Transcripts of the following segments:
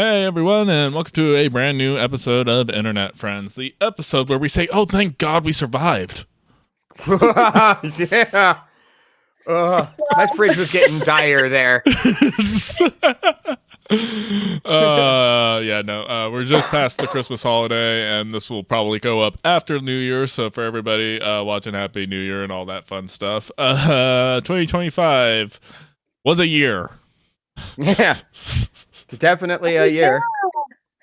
Hey everyone, and welcome to a brand new episode of Internet Friends, the episode where we say, "Oh, thank God we survived." Yeah. My fridge was getting dire there. We're just past the Christmas holiday, and this will probably go up after New Year. So for everybody watching, Happy New Year and all that fun stuff. 2025 was a year. Yeah, definitely a year.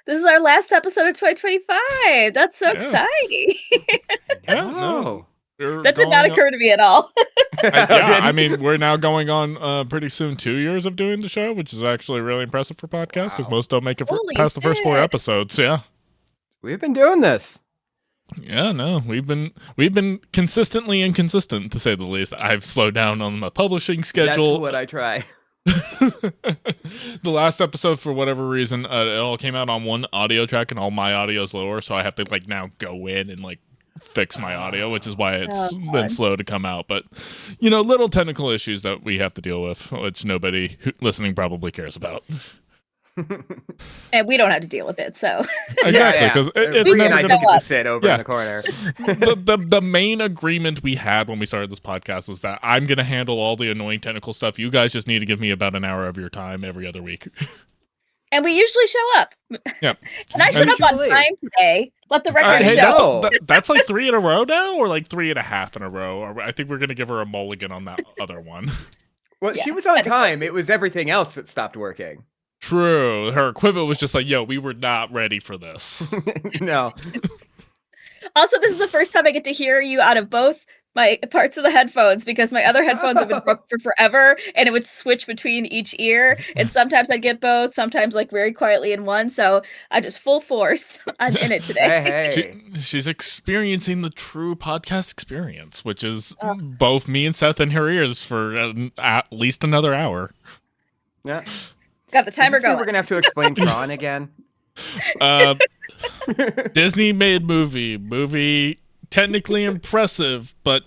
This is our last episode of 2025. That's so exciting. That did not occur to me at all. I mean, we're now going on pretty soon 2 years of doing the show, which is actually really impressive for podcasts because most don't make it past the first 4 episodes. Yeah, we've been doing this. Yeah, no, we've been consistently inconsistent, to say the least. I've slowed down on my publishing schedule. That's what I try. The last episode, for whatever reason, it all came out on one audio track, and all my audio is lower, so I have to now go in and fix my audio, which is why it's been slow to come out. But little technical issues that we have to deal with, which nobody listening probably cares about. And we don't have to deal with it, so exactly, because it's Bree and I just get to sit over in the corner. the main agreement we had when we started this podcast was that I'm going to handle all the annoying technical stuff. You guys just need to give me about an hour of your time every other week. And we usually show up. Yeah, and I showed up on time today. Let the record show. That's 3 in a row now, or 3.5 in a row. Or I think we're going to give her a mulligan on that other one. Well, she was on time. It was everything else that stopped working. True. Her equipment was just yo, we were not ready for this. No. Also, this is the first time I get to hear you out of both my parts of the headphones, because my other headphones have been broken for forever, and it would switch between each ear. And sometimes I'd get both, sometimes very quietly in one. So I'm just full force. I'm in it today. Hey. She's experiencing the true podcast experience, which is both me and Seth in her ears for at least another hour. Yeah. Got the timer going. We're going to have to explain Tron again. Disney made movie technically impressive, but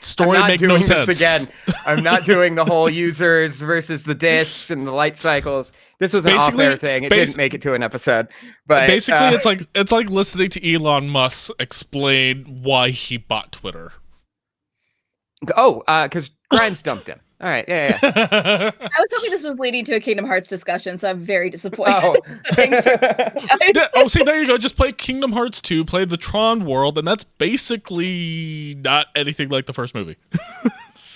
story make no sense. This again. I'm not doing the whole users versus the discs and the light cycles. This was an off-air thing. It didn't make it to an episode. But basically, it's like listening to Elon Musk explain why he bought Twitter. Oh, because Grimes dumped him. All right, yeah. I was hoping this was leading to a Kingdom Hearts discussion, so I'm very disappointed. Oh, see, there you go. Just play Kingdom Hearts 2, play the Tron world, and that's basically not anything like the first movie.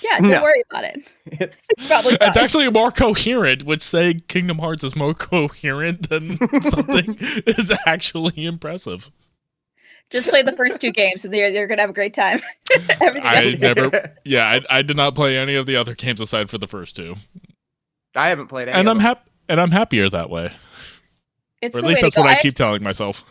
Yeah, don't worry about it. It's probably fine. It's actually more coherent, which saying Kingdom Hearts is more coherent than something is actually impressive. Just play the first 2 games, and you're gonna have a great time. I did not play any of the other games aside for the first 2. I haven't played any. And I'm happier that way. It's or at least that's what I keep telling myself.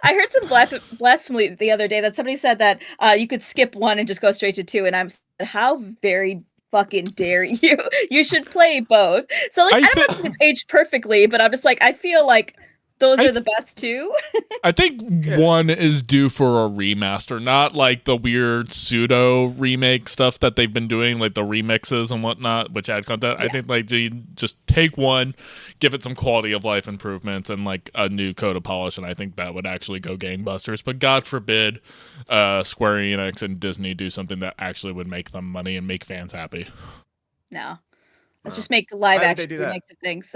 I heard some blasphemy the other day that somebody said that you could skip 1 and just go straight to 2, and I'm how very fucking dare you? You should play both. So I don't know if it's aged perfectly, but I'm just I feel like those are the best 2. I think 1 is due for a remaster, not the weird pseudo remake stuff that they've been doing, the remixes and whatnot, which add content. Yeah. I think you just take 1, give it some quality of life improvements and a new coat of polish, and I think that would actually go gangbusters. But God forbid Square Enix and Disney do something that actually would make them money and make fans happy. No. Let's just make live action remakes of things.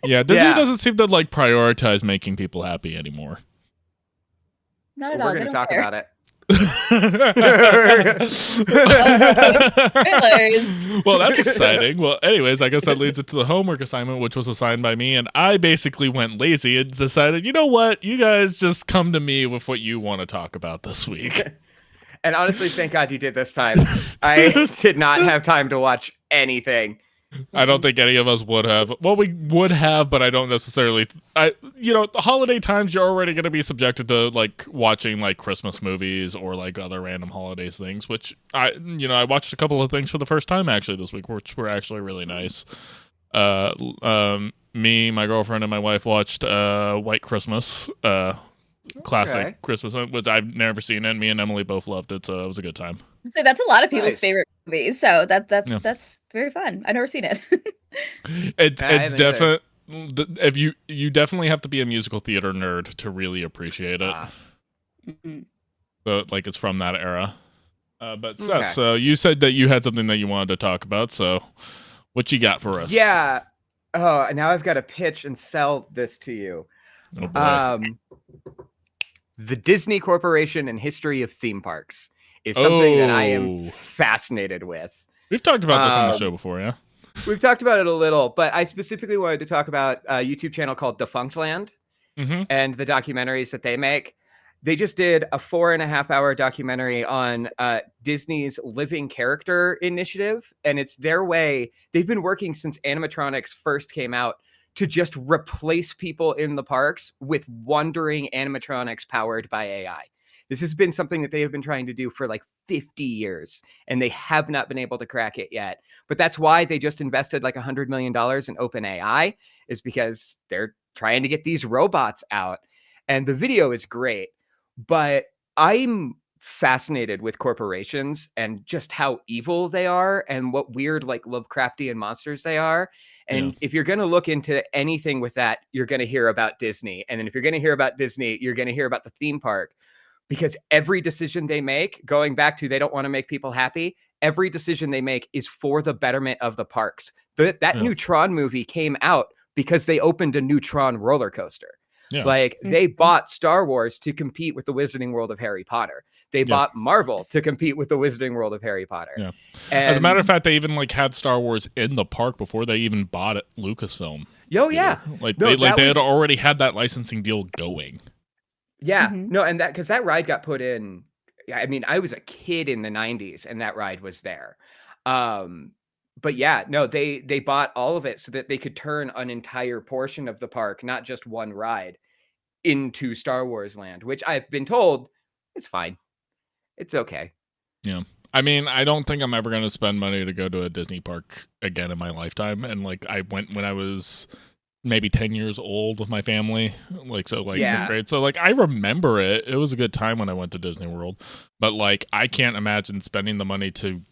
Yeah, Disney doesn't seem to prioritize making people happy anymore. Not at all. We're going to talk about it. Well, that's exciting. Well, anyways, I guess that leads it to the homework assignment, which was assigned by me, and I basically went lazy and decided, you know what? You guys just come to me with what you want to talk about this week. And honestly, thank God you did this time. I did not have time to watch anything. I don't think any of us would have. Well, we would have, but I don't necessarily. The holiday times, you're already going to be subjected to watching Christmas movies or other random holidays things. Which I watched a couple of things for the first time actually this week, which were actually really nice. Me, my girlfriend, and my wife watched White Christmas. Classic Christmas, which I've never seen, and me and Emily both loved it, so it was a good time. So that's a lot of people's favorite movies, so that's very fun. I've never seen it. It's if you definitely have to be a musical theater nerd to really appreciate it. Mm-hmm. So like it's from that era. But Seth, Okay. so you said that you had something that you wanted to talk about. So what you got for us? Yeah. Oh, now I've got to pitch and sell this to you. Oh boy. The Disney Corporation and history of theme parks is something that I am fascinated with. We've talked about this on the show before, yeah? We've talked about it a little, but I specifically wanted to talk about a YouTube channel called Defunctland and the documentaries that they make. They just did a 4.5-hour documentary on Disney's Living Character Initiative, and it's their way. They've been working since animatronics first came out to just replace people in the parks with wandering animatronics powered by AI. This has been something that they have been trying to do for like 50 years, and they have not been able to crack it yet. But that's why they just invested like $100 million in OpenAI, is because they're trying to get these robots out. And the video is great, but I'm fascinated with corporations and just how evil they are and what weird like Lovecraftian monsters they are. And if you're going to look into anything with that, you're going to hear about Disney. And then if you're going to hear about Disney, you're going to hear about the theme park, because every decision they make, going back to they don't want to make people happy, every decision they make is for the betterment of the parks. That new Tron movie came out because they opened a new Tron roller coaster. Yeah. Like they bought Star Wars to compete with the Wizarding World of Harry Potter. They bought Marvel to compete with the Wizarding World of Harry Potter. Yeah. As a matter of fact, they even like had Star Wars in the park before they even bought it, Lucasfilm. Oh yeah. Like they had already had that licensing deal going. Yeah. No, and that because that ride got put in. I mean, I was a kid in the 90s and that ride was there. But yeah, no, they bought all of it so that they could turn an entire portion of the park, not just one ride, into Star Wars land, which I've been told is fine. It's okay. Yeah. I mean, I don't think I'm ever going to spend money to go to a Disney park again in my lifetime. And like I went when I was maybe 10 years old with my family. Like, so like, great. So like, I remember it. It was a good time when I went to Disney World, but like, I can't imagine spending the money to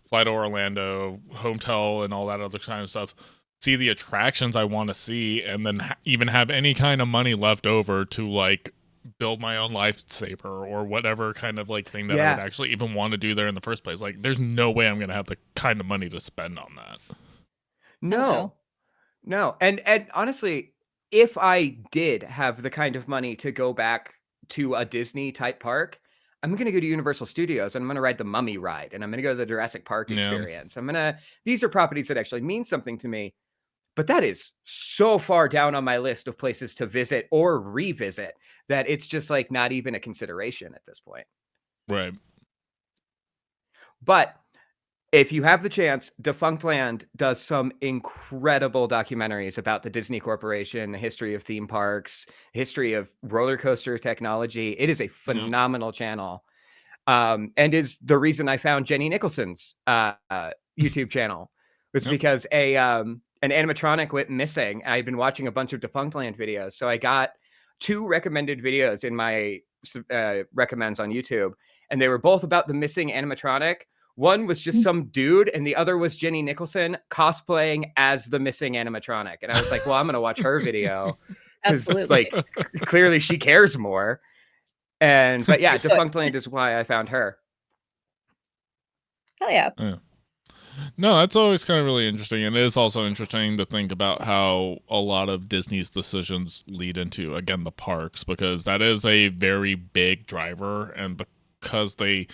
fly to Orlando, hotel, and all that other kind of stuff, see the attractions I want to see, and then even have any kind of money left over to like build my own lightsaber or whatever kind of like thing that I would actually even want to do there in the first place. Like, there's no way I'm going to have the kind of money to spend on that. No. And honestly, if I did have the kind of money to go back to a Disney type park, I'm going to go to Universal Studios and I'm going to ride the Mummy ride and I'm going to go to the Jurassic Park experience. These are properties that actually mean something to me, but that is so far down on my list of places to visit or revisit that it's just like not even a consideration at this point. Right. But if you have the chance, Defunctland does some incredible documentaries about the Disney Corporation, the history of theme parks, history of roller coaster technology. It is a phenomenal channel, and is the reason I found Jenny Nicholson's YouTube channel was because an animatronic went missing. I've been watching a bunch of Defunctland videos, so I got 2 recommended videos in my recommends on YouTube, and they were both about the missing animatronic. One was just some dude, and the other was Jenny Nicholson cosplaying as the missing animatronic. And I was like, well, I'm going to watch her video because like clearly she cares more. But yeah, Defunctland is why I found her. Hell yeah. No, that's always kind of really interesting. And it is also interesting to think about how a lot of Disney's decisions lead into, again, the parks, because that is a very big driver. And because they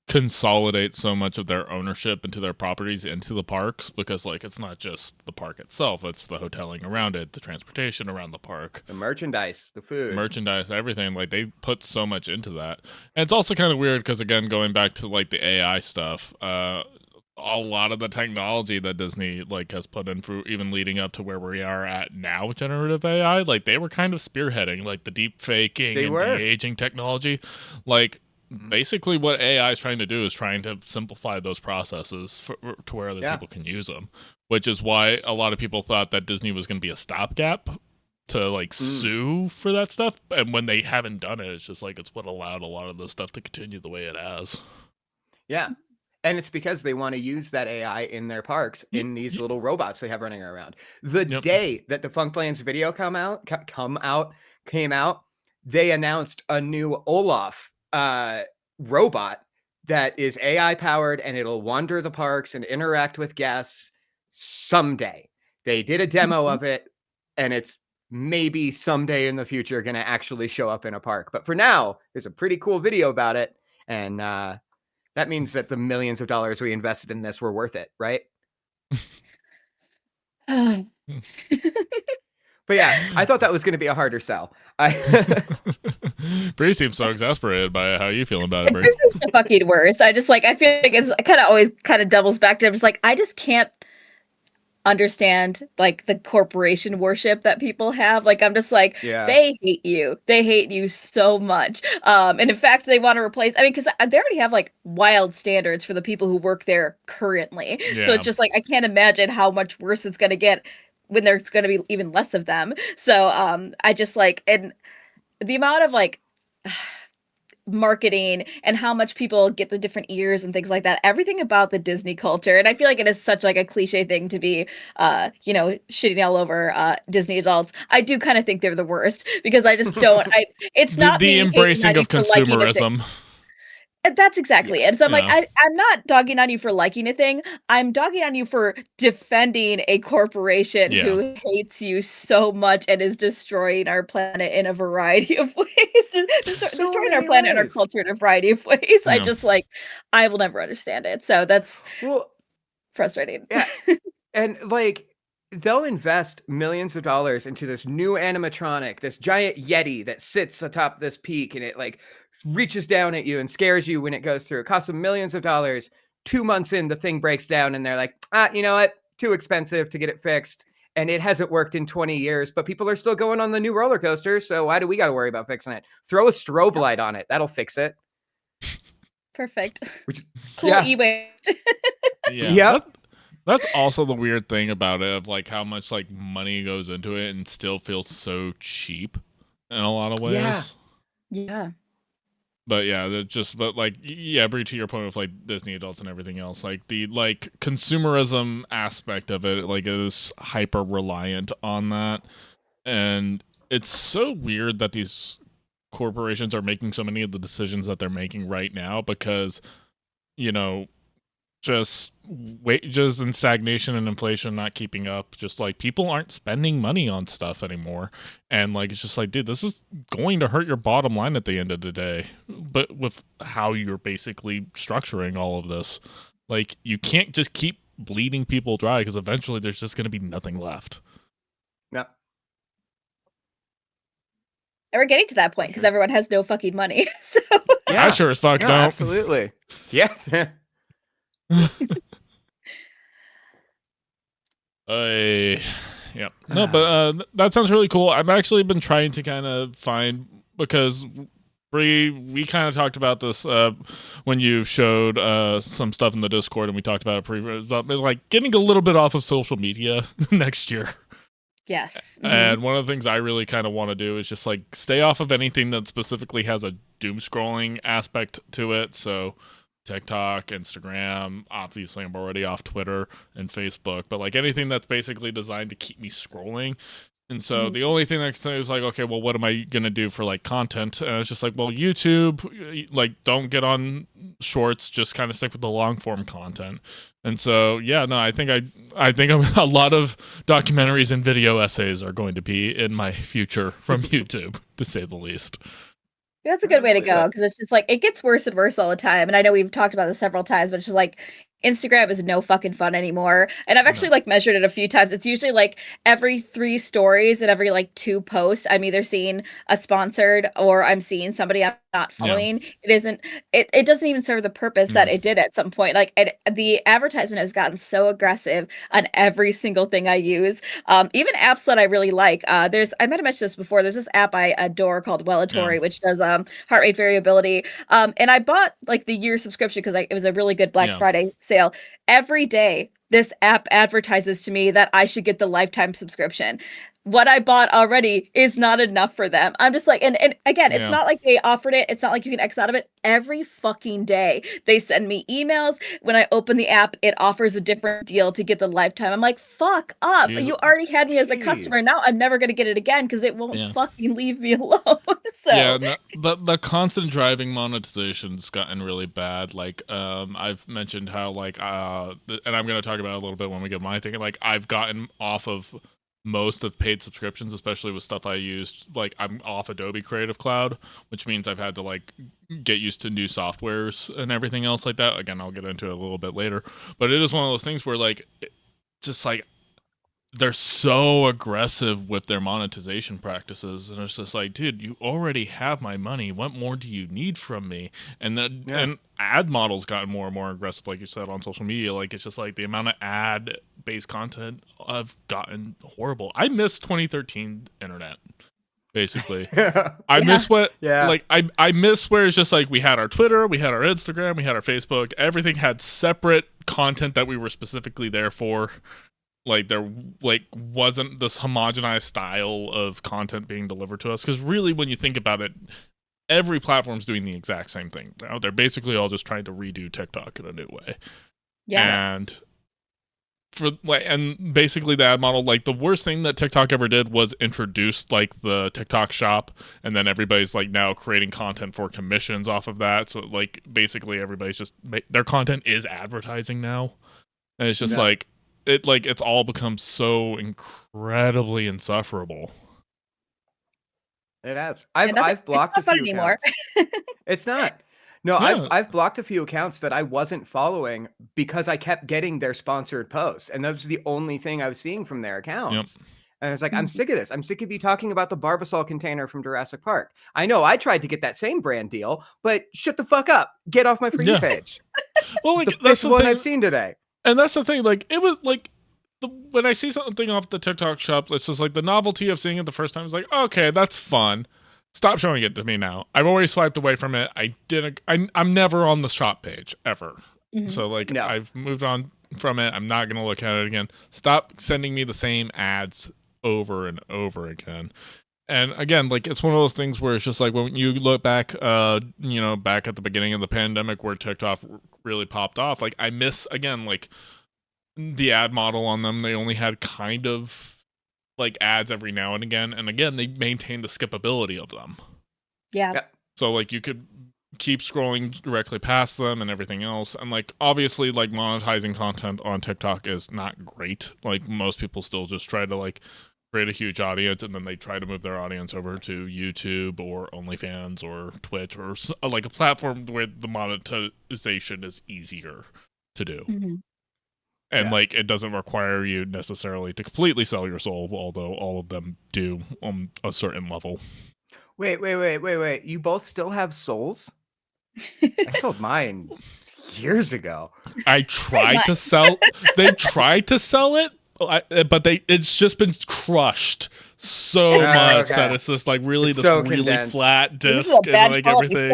consolidate so much of their ownership into their properties into the parks, because like it's not just the park itself, it's the hoteling around it, the transportation around the park, the merchandise, the food, everything. Like they put so much into that. And it's also kind of weird because, again, going back to like the AI stuff, a lot of the technology that Disney like has put in for even leading up to where we are at now with generative AI, like they were kind of spearheading like the deep faking and de-aging technology. Like basically what AI is trying to do is trying to simplify those processes to where other people can use them, which is why a lot of people thought that Disney was going to be a stopgap to like sue for that stuff. And when they haven't done it, it's just like it's what allowed a lot of this stuff to continue the way it has. Yeah. And it's because they want to use that AI in their parks in these little robots they have running around. The day that Defunctland's video came out, they announced a new Olaf robot that is AI powered, and it'll wander the parks and interact with guests someday. They did a demo of it, and it's maybe someday in the future going to actually show up in a park. But for now, there's a pretty cool video about it, and that means that the millions of dollars we invested in this were worth it, right? But yeah, I thought that was going to be a harder sell. Bree seems so exasperated by how you feel about it, Bree. This is the fucking worst. I feel like it's kind of always kind of doubles back to, I'm just like, I just can't understand like the corporation worship that people have. Like, I'm just like, they hate you so much, and in fact they want to replace, because they already have like wild standards for the people who work there currently. So it's just like, I can't imagine how much worse it's going to get when there's going to be even less of them. So I just like, and the amount of like marketing and how much people get the different ears and things like that, everything about the Disney culture. And I feel like it is such like a cliche thing to be shitting all over Disney adults. I do kind of think they're the worst, because I just don't it's not the embracing of consumerism. That's exactly it. So I'm like, I'm not dogging on you for liking a thing. I'm dogging on you for defending a corporation who hates you so much and is destroying our planet in a variety of ways. Destroying our planet and our culture in a variety of ways. I just like, I will never understand it. So that's frustrating. Yeah. And like, they'll invest millions of dollars into this new animatronic, this giant Yeti that sits atop this peak, and it like reaches down at you and scares you when it goes through. It costs them millions of dollars. 2 months in, the thing breaks down, and they're like, you know what? Too expensive to get it fixed. And it hasn't worked in 20 years, but people are still going on the new roller coaster. So why do we got to worry about fixing it? Throw a strobe light on it. That'll fix it. Perfect. Cool e-waste. That's also the weird thing about it, of like how much like money goes into it and still feels so cheap in a lot of ways. Yeah. But Bree, to your point with like Disney adults and everything else, like the like consumerism aspect of it, like is hyper reliant on that, and it's so weird that these corporations are making so many of the decisions that they're making right now, because just wages and stagnation and inflation not keeping up, just like people aren't spending money on stuff anymore, and like it's just like, dude, this is going to hurt your bottom line at the end of the day. But with how you're basically structuring all of this, like you can't just keep bleeding people dry, because eventually there's just going to be nothing left. Yep. And we're getting to that point because everyone has no fucking money. So I sure as fuck don't. Absolutely. Yes. No, but that sounds really cool. I've actually been trying to kind of find, because Bree, we kind of talked about this when you showed some stuff in the Discord, and we talked about it previously, about like getting a little bit off of social media next year. Yes. And one of the things I really kind of want to do is just like stay off of anything that specifically has a doom scrolling aspect to it. So TikTok, Instagram, obviously I'm already off Twitter and Facebook, but like anything that's basically designed to keep me scrolling. And so the only thing that is like, okay, well, what am I going to do for like content? And it's just like, well, YouTube, like don't get on shorts, just kind of stick with the long form content. And so, I think a lot of documentaries and video essays are going to be in my future from YouTube, to say the least. That's a good way to go, because it's just like, it gets worse and worse all the time. And I know we've talked about this several times, but it's just like, Instagram is no fucking fun anymore. And I've actually like measured it a few times. It's usually like every 3 stories and every like 2 posts, I'm either seeing a sponsored or I'm seeing somebody I'm not following. It doesn't even serve the purpose that it did at some point. Like the advertisement has gotten so aggressive on every single thing I use. Even apps that I really like. I might have mentioned this before. There's this app I adore called Wellatory, which does heart rate variability. And I bought like the year subscription because it was a really good Black Friday sale. Every day this app advertises to me that I should get the lifetime subscription. what I bought already is not enough for them. I'm just like, and again, it's not like they offered it. It's not like you can X out of it. Every fucking day they send me emails. When I open the app, it offers a different deal to get the lifetime. I'm like, fuck up. Jeez. You already had me as a customer. Now I'm never going to get it again because it won't fucking leave me alone. So yeah, the constant driving monetization's gotten really bad. Like, I've mentioned how like, and I'm going to talk about it a little bit when we get my thing. Like, I've gotten off of most of paid subscriptions, especially with stuff I used. Like, I'm off Adobe Creative Cloud, which means I've had to like get used to new softwares and everything else like that. Again, I'll get into it a little bit later, but it is one of those things where like, just like, they're so aggressive with their monetization practices, and it's just like, dude, you already have my money. What more do you need from me? And then and ad models gotten more and more aggressive, like you said, on social media. Like, it's just like the amount of ad-based content I've gotten horrible. I miss 2013 internet, basically. I miss what like I miss where it's just like we had our Twitter, we had our Instagram, we had our Facebook. Everything had separate content that we were specifically there for. Like, there like wasn't this homogenized style of content being delivered to us, because really, when you think about it, every platform's doing the exact same thing now. They're basically all just trying to redo TikTok in a new way. And basically the ad model, like, the worst thing that TikTok ever did was introduce like the TikTok shop, and then everybody's like now creating content for commissions off of that. So like basically everybody's just their content is advertising now, and it's just like it's all become so incredibly insufferable. It has. I've blocked a few accounts. It's not. No, I've blocked a few accounts that I wasn't following because I kept getting their sponsored posts, and that was the only thing I was seeing from their accounts. And I was like, I'm sick of this. I'm sick of you talking about the Barbasol container from Jurassic Park. I know I tried to get that same brand deal, but shut the fuck up. Get off my For You page. Well, like, that's the one I've seen today. And that's the thing, like, it was like, when I see something off the TikTok shop, it's just like the novelty of seeing it the first time is like, okay, that's fun. Stop showing it to me now. I've already swiped away from it. I'm never on the shop page, ever. So, like, I've moved on from it. I'm not going to look at it again. Stop sending me the same ads over and over again. And again, like, it's one of those things where it's just like, when you look back, back at the beginning of the pandemic where TikTok really popped off, like, I miss, again, like, the ad model on them. They only had kind of like ads every now and again. And again, they maintained the skippability of them. Yeah. So like you could keep scrolling directly past them and everything else. And like, obviously, like, monetizing content on TikTok is not great. Like, most people still just try to like create a huge audience, and then they try to move their audience over to YouTube or OnlyFans or Twitch or like a platform where the monetization is easier to do. And like, it doesn't require you necessarily to completely sell your soul, although all of them do on a certain level. Wait. You both still have souls? I sold mine years ago. I tried to sell. They tried to sell it, but it's just been crushed so much that it's just like really this really condensed, flat disc and like everything.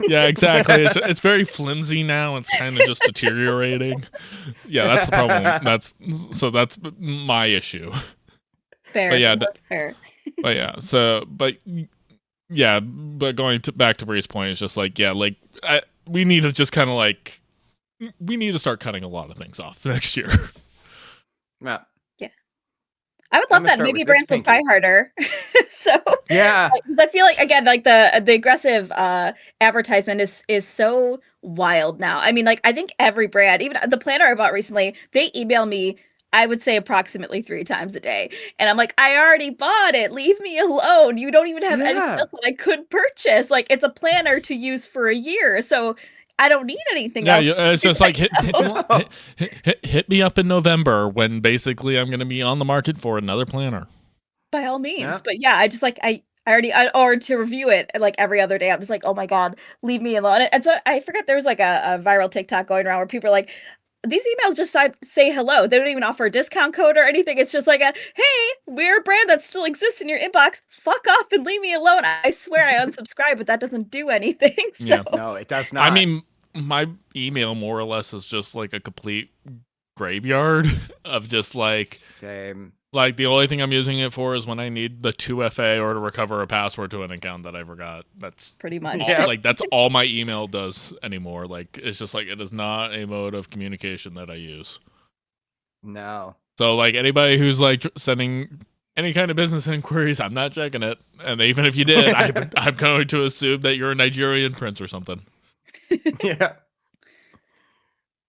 Yeah, exactly. It's very flimsy now. It's kind of just deteriorating. Yeah, that's the problem. That's my issue. Fair. But yeah, fair. But yeah, but going back to Bree's point, it's just like, we need to just kind of like, we need to start cutting a lot of things off next year. Yeah. I would love that. Maybe brands will try harder. So yeah, I feel like, again, like the aggressive advertisement is so wild now. I mean, like, I think every brand, even the planner I bought recently, they email me, I would say, approximately 3 times a day. And I'm like, I already bought it. Leave me alone. You don't even have anything else that I could purchase. Like, it's a planner to use for a year. So I don't need anything else. Yeah, it's just like hit me up in November when basically I'm going to be on the market for another planner. By all means. Yeah. But yeah, I just like, I or to review it like every other day. I'm just like, oh my God, leave me alone. And so I forget there was like a viral TikTok going around where people are like, these emails just say hello. They don't even offer a discount code or anything. It's just like hey, we're a brand that still exists in your inbox. Fuck off and leave me alone. I swear I unsubscribe, but that doesn't do anything. So. No, it does not. I mean, my email more or less is just like a complete graveyard of just like same. Like the only thing I'm using it for is when I need the 2FA or to recover a password to an account that I forgot. That's pretty much like that's all my email does anymore. Like it's just like it is not a mode of communication that I use. No. So like anybody who's like sending any kind of business inquiries, I'm not checking it. And even if you did, I'm going to assume that you're a Nigerian prince or something. Yeah.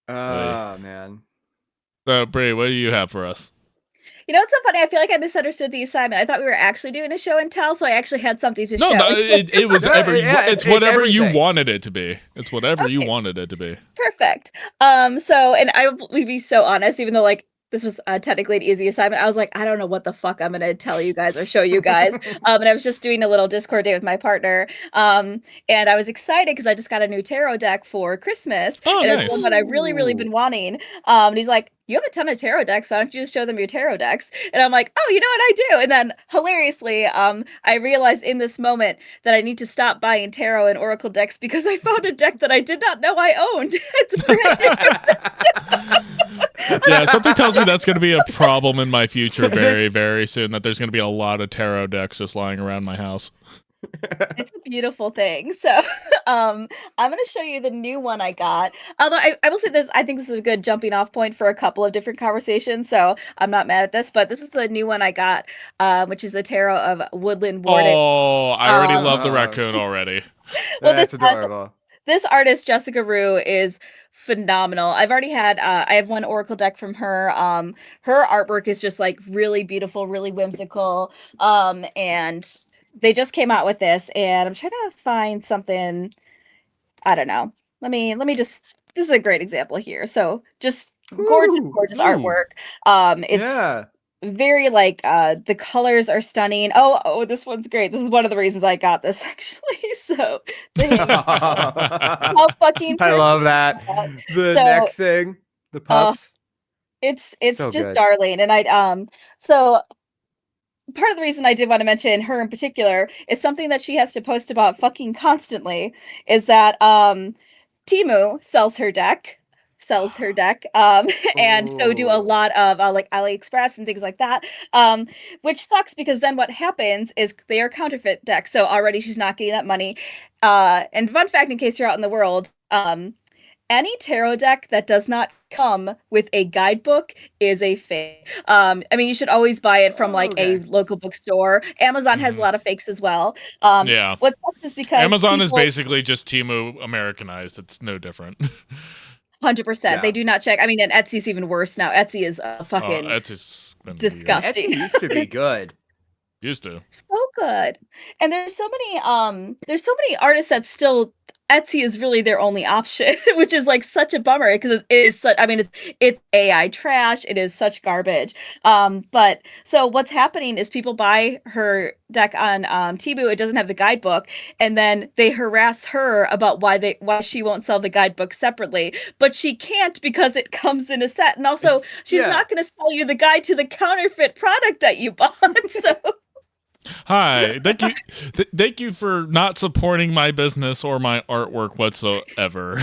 Oh man. So Brie, what do you have for us? You know what's so funny? I feel like I misunderstood the assignment. I thought we were actually doing a show and tell, so I actually had something to show. No, it was it's whatever you everything. wanted it to be. It's whatever you wanted it to be. Perfect. So, and I will be so honest, even though like this was technically an easy assignment, I was like, I don't know what the fuck I'm gonna tell you guys or show you guys. And I was just doing a little Discord day with my partner. And I was excited because I just got a new tarot deck for Christmas. Oh, and nice. it's one that I really been wanting. And he's like, you have a ton of tarot decks. Why don't you just show them your tarot decks? And I'm like, oh, you know what I do? And then hilariously, I realized in this moment that I need to stop buying tarot and oracle decks because I found a deck that I did not know I owned. It's brand new. Yeah, something tells me that's going to be a problem in my future very, very soon, that there's going to be a lot of tarot decks just lying around my house. It's a beautiful thing. So I'm going to show you the new one I got. Although I will say this, I think this is a good jumping off point for a couple of different conversations. So I'm not mad at this, but this is the new one I got, which is the tarot of Woodland Warden. Oh, I already love the raccoon already. Well, that's adorable. This artist, Jessica Rue, is phenomenal. I've already had, I have one oracle deck from her. Her artwork is just like really beautiful, really whimsical. And they just came out with this, and I'm trying to find something. I don't know. Let me just. This is a great example here. So just gorgeous artwork. It's very like the colors are stunning. Oh, this one's great. This is one of the reasons I got this actually. So how fucking I love that. The neck thing, the puffs. It's so just good. Darling, and I so. Part of the reason I did want to mention her in particular is something that she has to post about fucking constantly is that Temu sells her deck, and so do a lot of like AliExpress and things like that, which sucks because then what happens is they are counterfeit decks, so already she's not getting that money. And fun fact, in case you're out in the world, any tarot deck that does not come with a guidebook is a fake. I mean, you should always buy it from like a local bookstore. Amazon has a lot of fakes as well. Yeah. What sucks is because Amazon is basically just Temu Americanized. It's no different. 100%. Yeah. They do not check. I mean, and Etsy's even worse now. Etsy is fucking disgusting. Etsy used to be good. Used to. So good. And there's so many artists that still Etsy is really their only option, which is like such a bummer because it is such, I mean, it's AI trash. It is such garbage. But so what's happening is people buy her deck on Temu. It doesn't have the guidebook, and then they harass her about why she won't sell the guidebook separately, but she can't because it comes in a set, and also she's not going to sell you the guide to the counterfeit product that you bought. So. Hi, thank you for not supporting my business or my artwork whatsoever.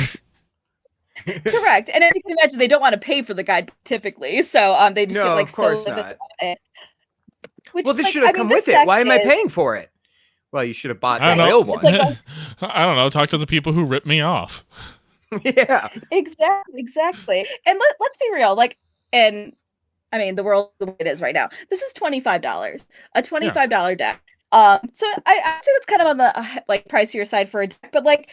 Correct, and as you can imagine, they don't want to pay for the guide typically, so they just get like so limited on it. Well, this should have come with it. Why am I paying for it? Well, you should have bought the real one. I don't know. Talk to the people who ripped me off. Yeah, exactly. And let's be real, like, and. I mean, the world the way it is right now. This is $25, a $25 deck. So I say that's kind of on the like pricier side for a deck, but like,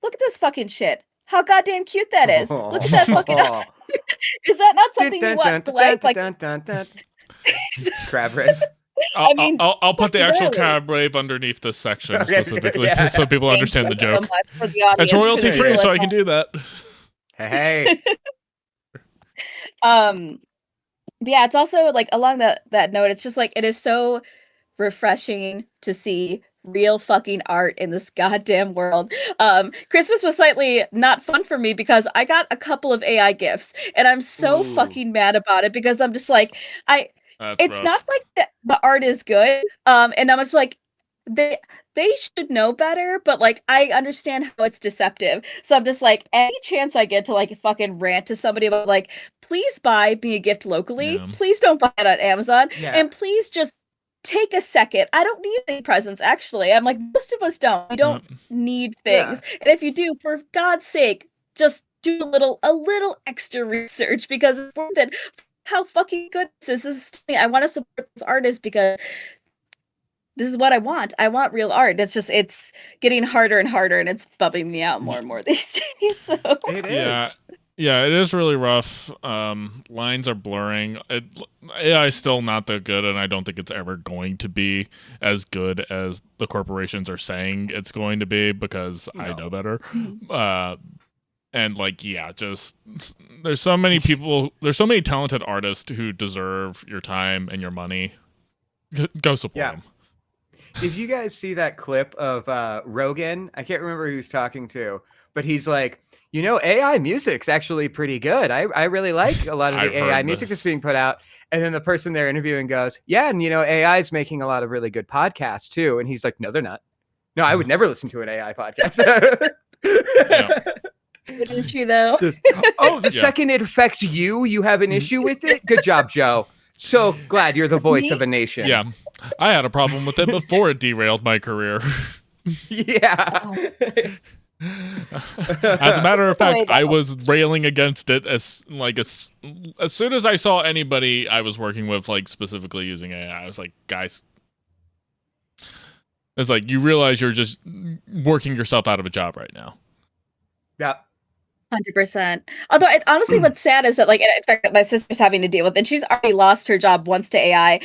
look at this fucking shit. How goddamn cute that is. Look at that fucking. Is that not something you want to like? Crab rave. I'll put the actual crab rave underneath this section specifically so people understand the joke. It's royalty free, so I can do that. Hey. Yeah, it's also like along that note, it's just like it is so refreshing to see real fucking art in this goddamn world. Christmas was slightly not fun for me because I got a couple of AI gifts, and I'm so fucking mad about it because I'm just like it's rough. Not like the art is good, and I'm just like they should know better, but like I understand how it's deceptive. So I'm just like, any chance I get to like fucking rant to somebody about like, please buy me a gift locally. Yeah. Please don't buy it on Amazon. Yeah. And please just take a second. I don't need any presents, actually. I'm like, most of us don't. We don't need things. And if you do, for God's sake, just do a little extra research, because it's worth it. How fucking good this is. I want to support this artist because this is what I want. I want real art. It's getting harder and harder, and it's bumming me out more and more these days. So It is. Yeah, it is really rough. Lines are blurring. AI is still not that good, and I don't think it's ever going to be as good as the corporations are saying it's going to be, because I know better. And like, yeah, just there's so many talented artists who deserve your time and your money. Go support them. If you guys see that clip of Rogan, I can't remember who he's talking to, but he's like, AI music's actually pretty good. I really like a lot of the AI music that's being put out. And then the person they're interviewing goes, yeah, and AI is making a lot of really good podcasts too. And he's like, no, they're not. No, I would never listen to an AI podcast. Wouldn't you though? The second it affects you, you have an issue with it. Good job, Joe. So glad you're the voice of a nation. Yeah. I had a problem with it before it derailed my career. Yeah. As a matter of fact, I was railing against it as soon as I saw anybody I was working with like specifically using AI, I was like, guys, it's like, you realize you're just working yourself out of a job right now. Yeah. 100%. Although, honestly, what's sad is that, like, in fact, my sister's having to deal with, and she's already lost her job once to AI.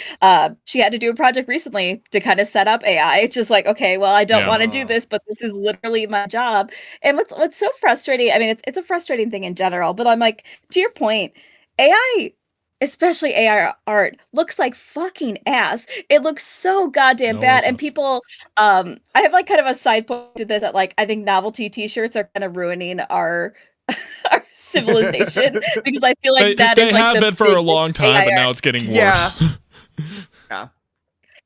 She had to do a project recently to kind of set up AI. It's just like, okay, well, I don't want to do this, but this is literally my job. And what's so frustrating? I mean, it's a frustrating thing in general, but I'm like, to your point, AI, especially AI art, looks like fucking ass. It looks so goddamn bad. And people, I have like kind of a side point to this, that like, I think novelty t-shirts are kind of ruining our civilization, because I feel like they have been for a long time, but now it's getting worse. Yeah.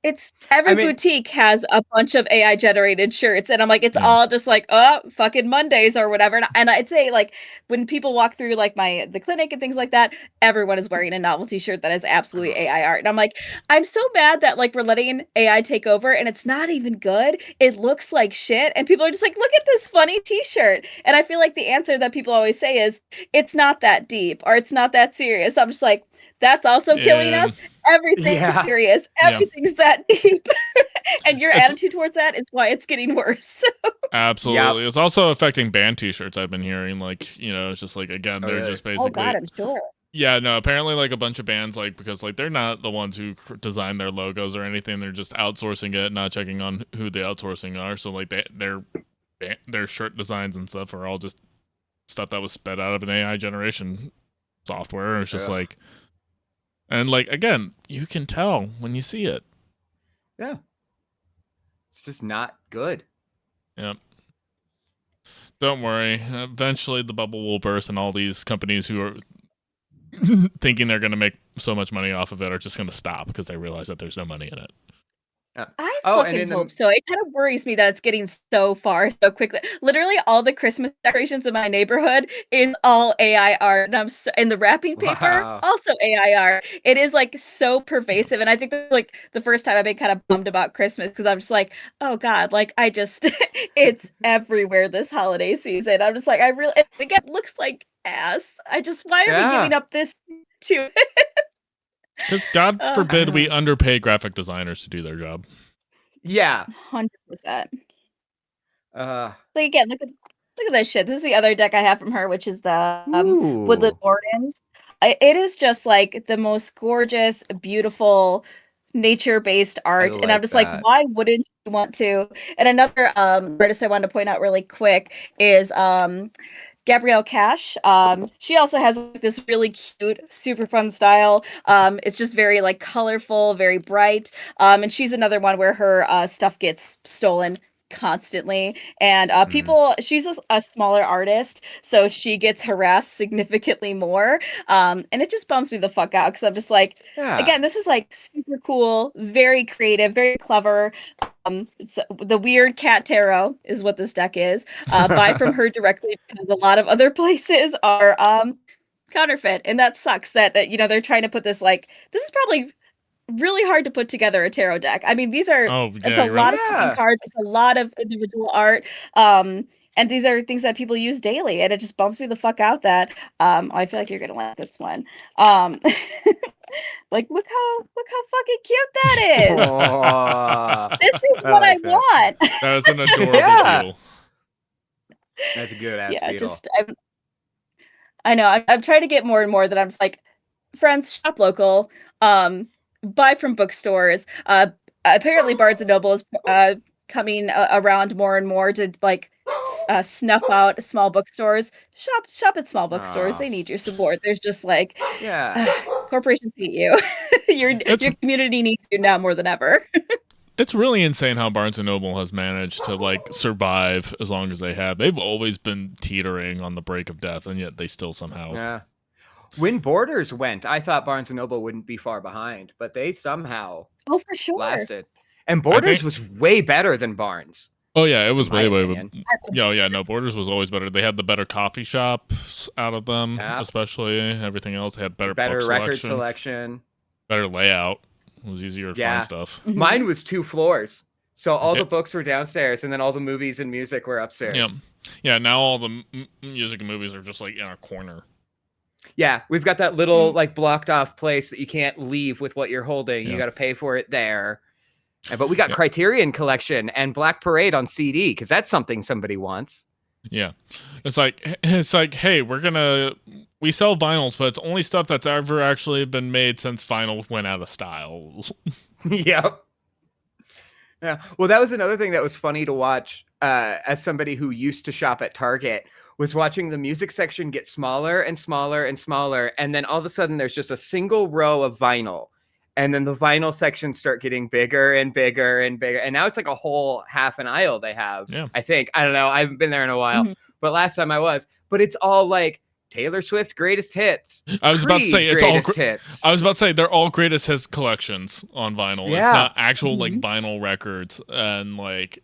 It's every boutique has a bunch of AI generated shirts, and I'm like, it's all just like, oh, fucking Mondays or whatever. And I'd say, like, when people walk through like the clinic and things like that, everyone is wearing a novelty shirt that is absolutely AI art. And I'm like, I'm so mad that like we're letting AI take over, and it's not even good. It looks like shit, and people are just like, look at this funny t-shirt. And I feel like the answer that people always say is, it's not that deep, or it's not that serious. I'm just like, that's also killing us. Everything's serious. Everything's that deep. And your attitude towards that is why it's getting worse. Absolutely. Yep. It's also affecting band t-shirts, I've been hearing. Like, it's just like, again, they're just basically... Oh, God, I'm sure. Yeah, no, apparently like a bunch of bands, like, because like they're not the ones who design their logos or anything. They're just outsourcing it, not checking on who the outsourcing are. So like their shirt designs and stuff are all just stuff that was sped out of an AI generation software. It's just like... And, like, again, you can tell when you see it. Yeah. It's just not good. Yep. Don't worry. Eventually the bubble will burst, and all these companies who are thinking they're going to make so much money off of it are just going to stop because they realize that there's no money in it. I fucking hope so. It kind of worries me that it's getting so far so quickly. Literally, all the Christmas decorations in my neighborhood is all AI art, and and the wrapping paper also AI art. It is like so pervasive, and I think that's like the first time I've been kind of bummed about Christmas, because I'm just like, oh God, like I just it's everywhere this holiday season. I'm just like, again, it looks like ass. Why are we giving up this to? Because God forbid we underpay graphic designers to do their job. Yeah. 100%. Like, again, look at this shit. This is the other deck I have from her, which is the Woodland Wardens. It is just like the most gorgeous, beautiful, nature-based art. And I'm just like, why wouldn't you want to? And another artist I wanted to point out really quick is Gabrielle Cash. She also has like this really cute, super fun style. It's just very like colorful, very bright. And she's another one where her stuff gets stolen constantly, and she's a smaller artist, so she gets harassed significantly more, and it just bums me the fuck out, because I'm just like, again, this is like super cool, very creative, very clever. It's the Weird Cat Tarot is what this deck is. Buy from her directly, because a lot of other places are counterfeit, and that sucks that they're trying to put this, like, this is probably really hard to put together a tarot deck. I mean, it's a lot of fucking cards, it's a lot of individual art, and these are things that people use daily, and it just bumps me the fuck out that I feel like you're gonna like this one. Like, look how fucking cute that is. This is what I want. That was an adorable beetle. That's a good ass beetle. I know, I'm trying to get more and more that I'm just like, friends, shop local, buy from bookstores. Apparently Barnes and Noble is coming around more and more to like snuff out small bookstores. Shop at small bookstores. They need your support. There's just like, corporations hate you. Your community needs you now more than ever. It's really insane how Barnes and Noble has managed to like survive as long as they have. They've always been teetering on the brink of death, and yet they still somehow. Yeah. When Borders went, I thought Barnes and Noble wouldn't be far behind, but they somehow for sure lasted. And Borders was way better than Barnes. Oh yeah, it was way. No, Borders was always better. They had the better coffee shops out of them, especially everything else. They had better record selection, better layout. It was easier to find stuff. Mine was 2 floors, so all the books were downstairs, and then all the movies and music were upstairs. Yeah. Now all the music and movies are just like in a corner. Yeah, we've got that little like blocked off place that you can't leave with what you're holding. You got to pay for it there. But we got Criterion Collection and Black Parade on CD, because that's something somebody wants. Yeah, it's like, hey, we sell vinyls, but it's only stuff that's ever actually been made since vinyl went out of style. Yep. Yeah. Well, that was another thing that was funny to watch as somebody who used to shop at Target, was watching the music section get smaller and smaller and smaller, and then all of a sudden there's just a single row of vinyl. And then the vinyl sections start getting bigger and bigger and bigger. And now it's like a whole half an aisle they have, I think. I don't know. I haven't been there in a while. But last time I was. But it's all like Taylor Swift greatest hits. I was about to say it's greatest hits. I was about to say they're all greatest hits collections on vinyl. Yeah. It's not actual like vinyl records. And like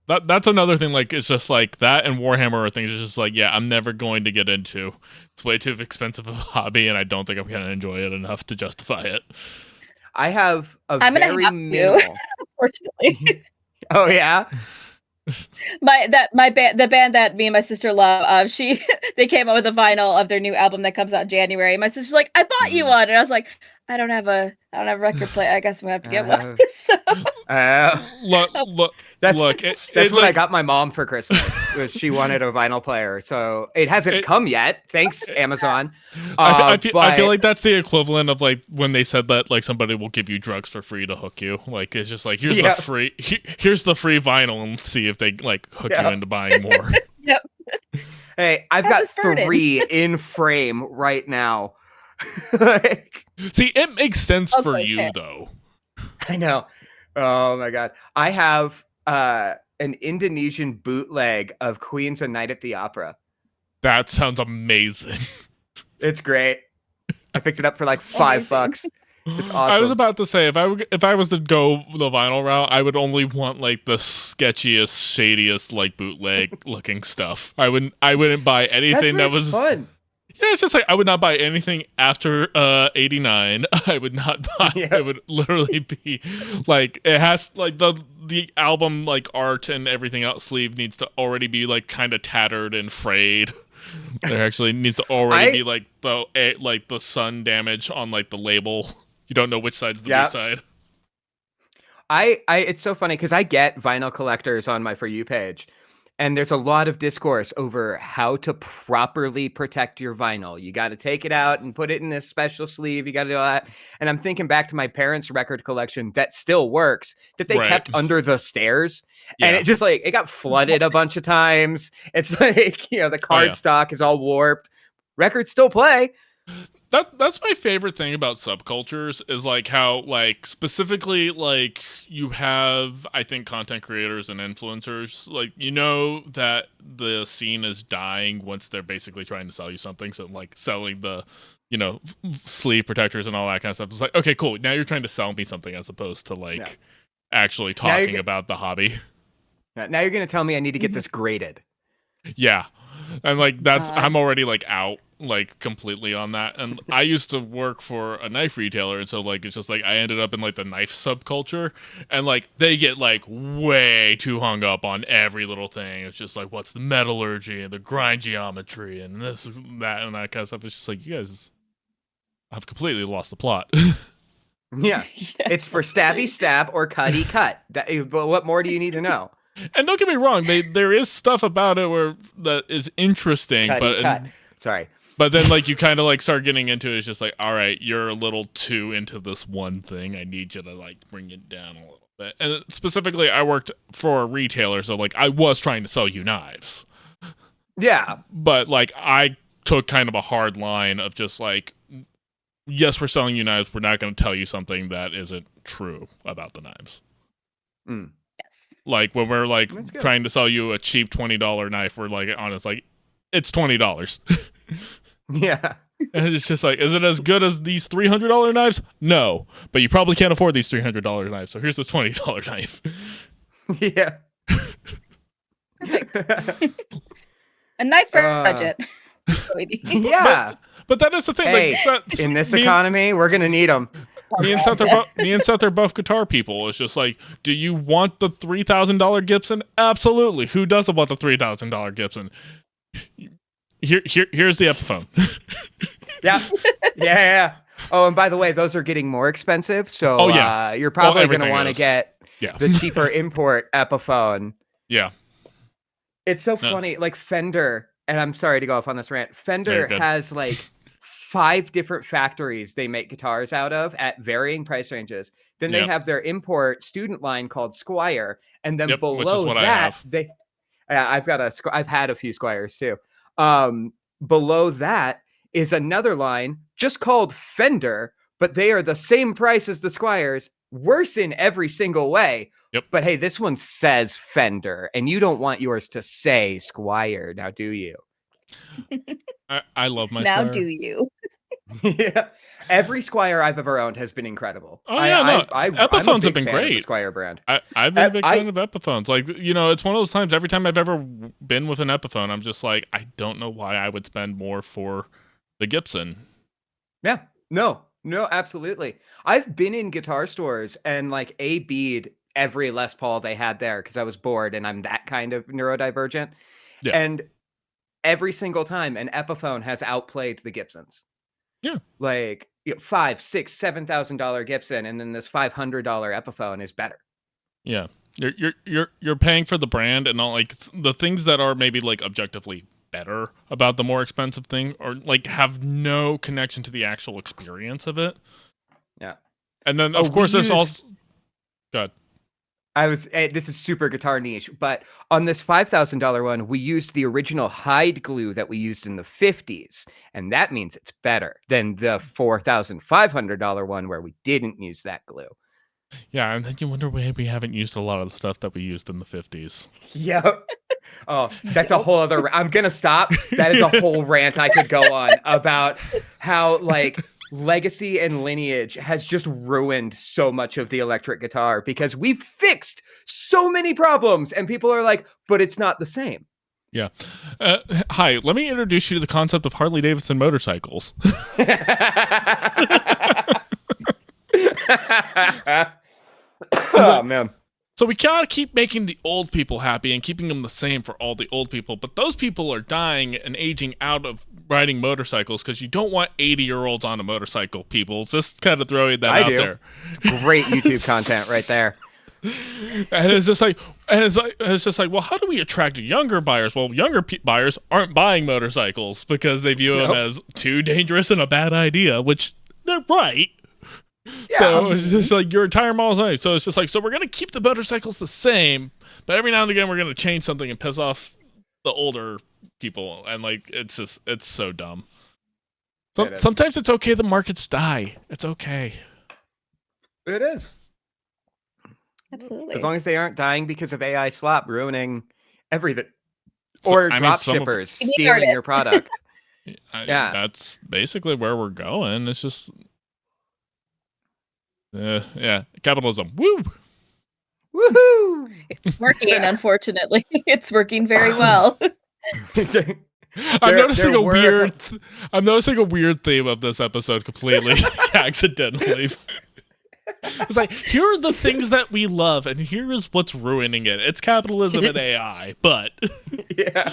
that's another thing. Like, it's just like that and Warhammer are things. It's just like, I'm never going to get into. It's way too expensive of a hobby, and I don't think I'm going to enjoy it enough to justify it. I have I'm very minimal. Unfortunately. Oh yeah. The band that me and my sister love, they came out with a vinyl of their new album that comes out in January. My sister's like, I bought you one, and I was like, I don't have a record player. I guess we have to get one. So that's what I got my mom for Christmas. Was she wanted a vinyl player, so it hasn't come yet. Thanks, Amazon. I feel like that's the equivalent of like when they said that like somebody will give you drugs for free to hook you. Like, it's just like, here's the free vinyl, and see if they like hook you into buying more. Yep. Hey, I've got 3 in frame right now. See, it makes sense for you though. I know. Oh my god. I have an Indonesian bootleg of Queen's A Night at the Opera. That sounds amazing. It's great. I picked it up for like $5. It's awesome. I was about to say, if I was to go the vinyl route, I would only want like the sketchiest, shadiest, like bootleg looking stuff. I wouldn't buy anything that was fun. Yeah, it's just like I would not buy anything after 89. I would not buy. It would literally be like, it has like the album like art and everything else sleeve needs to already be like kind of tattered and frayed. There actually needs to already be like the sun damage on like the label. You don't know which side's the B side. It's so funny because I get vinyl collectors on my For You page. And there's a lot of discourse over how to properly protect your vinyl. You got to take it out and put it in this special sleeve. You got to do all that. And I'm thinking back to my parents' record collection that still works, that they kept under the stairs. Yeah. And it just like, it got flooded a bunch of times. It's like, the card stock is all warped. Records still play. that's my favorite thing about subcultures is like how like specifically like you have I think content creators and influencers like that the scene is dying once they're basically trying to sell you something, so like selling the sleeve protectors and all that kind of stuff. It's like, okay, cool, now you're trying to sell me something as opposed to like actually talking about the hobby. Now you're gonna tell me I need to get this graded. Yeah. And like that's I'm already like out like completely on that. And I used to work for a knife retailer, and so like it's just like I ended up in like the knife subculture, and like they get like way too hung up on every little thing. It's just like what's the metallurgy and the grind geometry and this is that and that kind of stuff. It's just like you guys have completely lost the plot. Yeah. It's for stabby stab or cutty cut. But what more do you need to know? And don't get me wrong, there is stuff about it that is interesting, Sorry. But then like you kind of like start getting into it. It's just like, all right, you're a little too into this one thing. I need you to like bring it down a little bit. And specifically, I worked for a retailer, so like I was trying to sell you knives. Yeah. But like I took kind of a hard line of just like, yes, we're selling you knives. We're not going to tell you something that isn't true about the knives. Mm. Like when we're like trying to sell you a cheap $20 knife, we're like honest, like it's $20. Yeah. And it's just like, is it as good as these $300 knives? No, but you probably can't afford these $300 knives. So here's this $20 knife. Yeah. A knife for budget. Yeah. But that is the thing. Hey, like, in this economy, we're gonna need them. Me and Seth are both guitar people. It's just like, do you want the $3,000 Gibson? Absolutely. Who doesn't want the $3,000 Gibson? Here's the Epiphone. Yeah. Oh, and by the way, those are getting more expensive. So you're probably going to want to get the cheaper import Epiphone. Yeah. It's so funny. Like Fender, and I'm sorry to go off on this rant. Fender has like 5 different factories they make guitars out of at varying price ranges. Then they have their import student line called Squire, and then below that I've had a few Squires too. Below that is another line just called Fender, but they are the same price as the Squires, worse in every single way. Yep. But hey, this one says Fender, and you don't want yours to say Squire, now do you? I love my now Squire. Do you? Yeah. Every Squire I've ever owned has been incredible. Oh yeah, Epiphones have been great. Squire brand. I've been a big fan of Epiphones. Like, it's one of those times. Every time I've ever been with an Epiphone, I'm just like, I don't know why I would spend more for the Gibson. Yeah. No, absolutely. I've been in guitar stores and like A-B'd every Les Paul they had there because I was bored and I'm that kind of neurodivergent. Yeah. And every single time an Epiphone has outplayed the Gibsons. Yeah. Like $5,000, $6,000, $7,000 Gibson, and then this $500 Epiphone is better. Yeah. You're paying for the brand and all, like the things that are maybe like objectively better about the more expensive thing or like have no connection to the actual experience of it. Yeah. And then of course there's also God. This is super guitar niche, but on this $5,000 one, we used the original hide glue that we used in the 50s. And that means it's better than the $4,500 one where we didn't use that glue. Yeah. And then you wonder why we haven't used a lot of the stuff that we used in the 50s. Yep. Oh, that's a whole other, I'm going to stop. That is a whole rant I could go on about how like legacy and lineage has just ruined so much of the electric guitar because we've fixed so many problems and people are like, but it's not the same. Yeah. Hi, let me introduce you to the concept of Harley Davidson motorcycles. Oh, man. So we gotta keep making the old people happy and keeping them the same for all the old people. But those people are dying and aging out of riding motorcycles because you don't want 80-year-olds on a motorcycle, people. Just kind of throwing that out there. It's great YouTube content right there. And it's just like, well, how do we attract younger buyers? Well, younger buyers aren't buying motorcycles because they view them as too dangerous and a bad idea, which they're right. Yeah. So it's just like your entire model's nice. So it's just like, so we're going to keep the motorcycles the same, but every now and again we're going to change something and piss off the older people. And like, it's so dumb. Sometimes it's okay the markets die. It's okay. It is. Absolutely. As long as they aren't dying because of AI slop ruining everything. Or drop shippers stealing your product. Yeah. That's basically where we're going. It's just... capitalism. Woo! Woohoo! It's working, unfortunately. It's working very well. I'm noticing a weird theme of this episode completely accidentally. It's like, here are the things that we love, and here is what's ruining it. It's capitalism and AI, but... Yeah.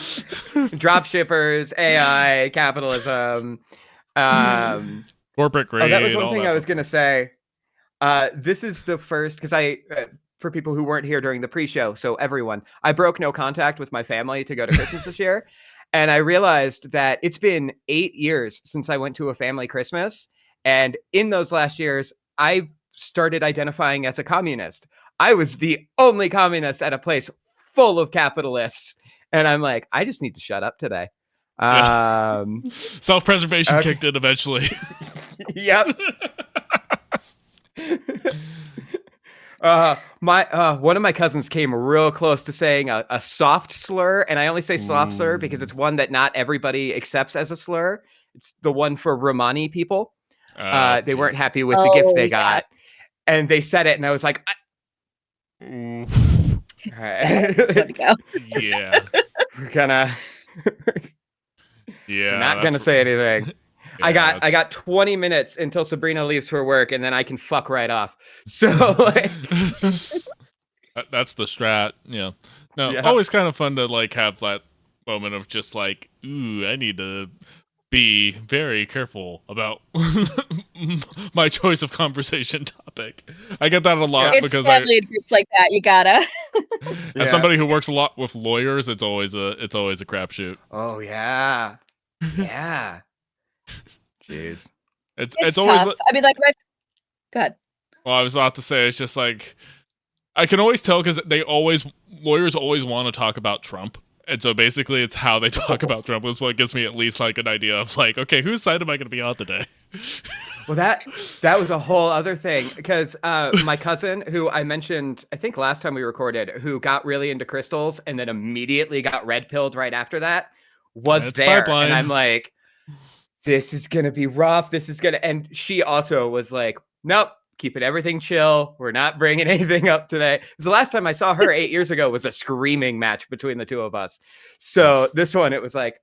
Drop shippers, AI, capitalism. Corporate greed. Oh, that was one thing I was going to say. This is the first, because for people who weren't here during the pre-show, so everyone, I broke no contact with my family to go to Christmas this year. And I realized that it's been 8 years since I went to a family Christmas. And in those last years, I started identifying as a communist. I was the only communist at a place full of capitalists. And I'm like, I just need to shut up today. Self-preservation kicked in eventually. Yep. One of my cousins came real close to saying a soft slur, and I only say soft slur because it's one that not everybody accepts as a slur. It's the one for Romani people. They weren't happy with the gift they got, and they said it, and I was like, all right. Yeah, we're gonna. Yeah, we're not gonna say anything. Yeah, I got 20 minutes until Sabrina leaves for work, and then I can fuck right off. So like, that's the strat. Yeah. No, always kind of fun to like have that moment of just like, ooh, I need to be very careful about my choice of conversation topic. I get that a lot because in groups like that, you gotta. As somebody who works a lot with lawyers, it's always a crapshoot. Oh yeah, yeah. Jeez. It's always. I mean, like, go ahead. Well, I was about to say, it's just like, I can always tell because lawyers always want to talk about Trump. And so basically it's how they talk about Trump is what gives me at least like an idea of like, okay, whose side am I going to be on today? Well, that was a whole other thing because my cousin, who I mentioned, I think last time we recorded, who got really into crystals and then immediately got red pilled right after that, was there. Pipeline. And I'm like, this is going to be rough. And she also was like, nope, keeping everything chill. We're not bringing anything up today. Because the last time I saw her 8 years ago was a screaming match between the two of us. So this one, it was like,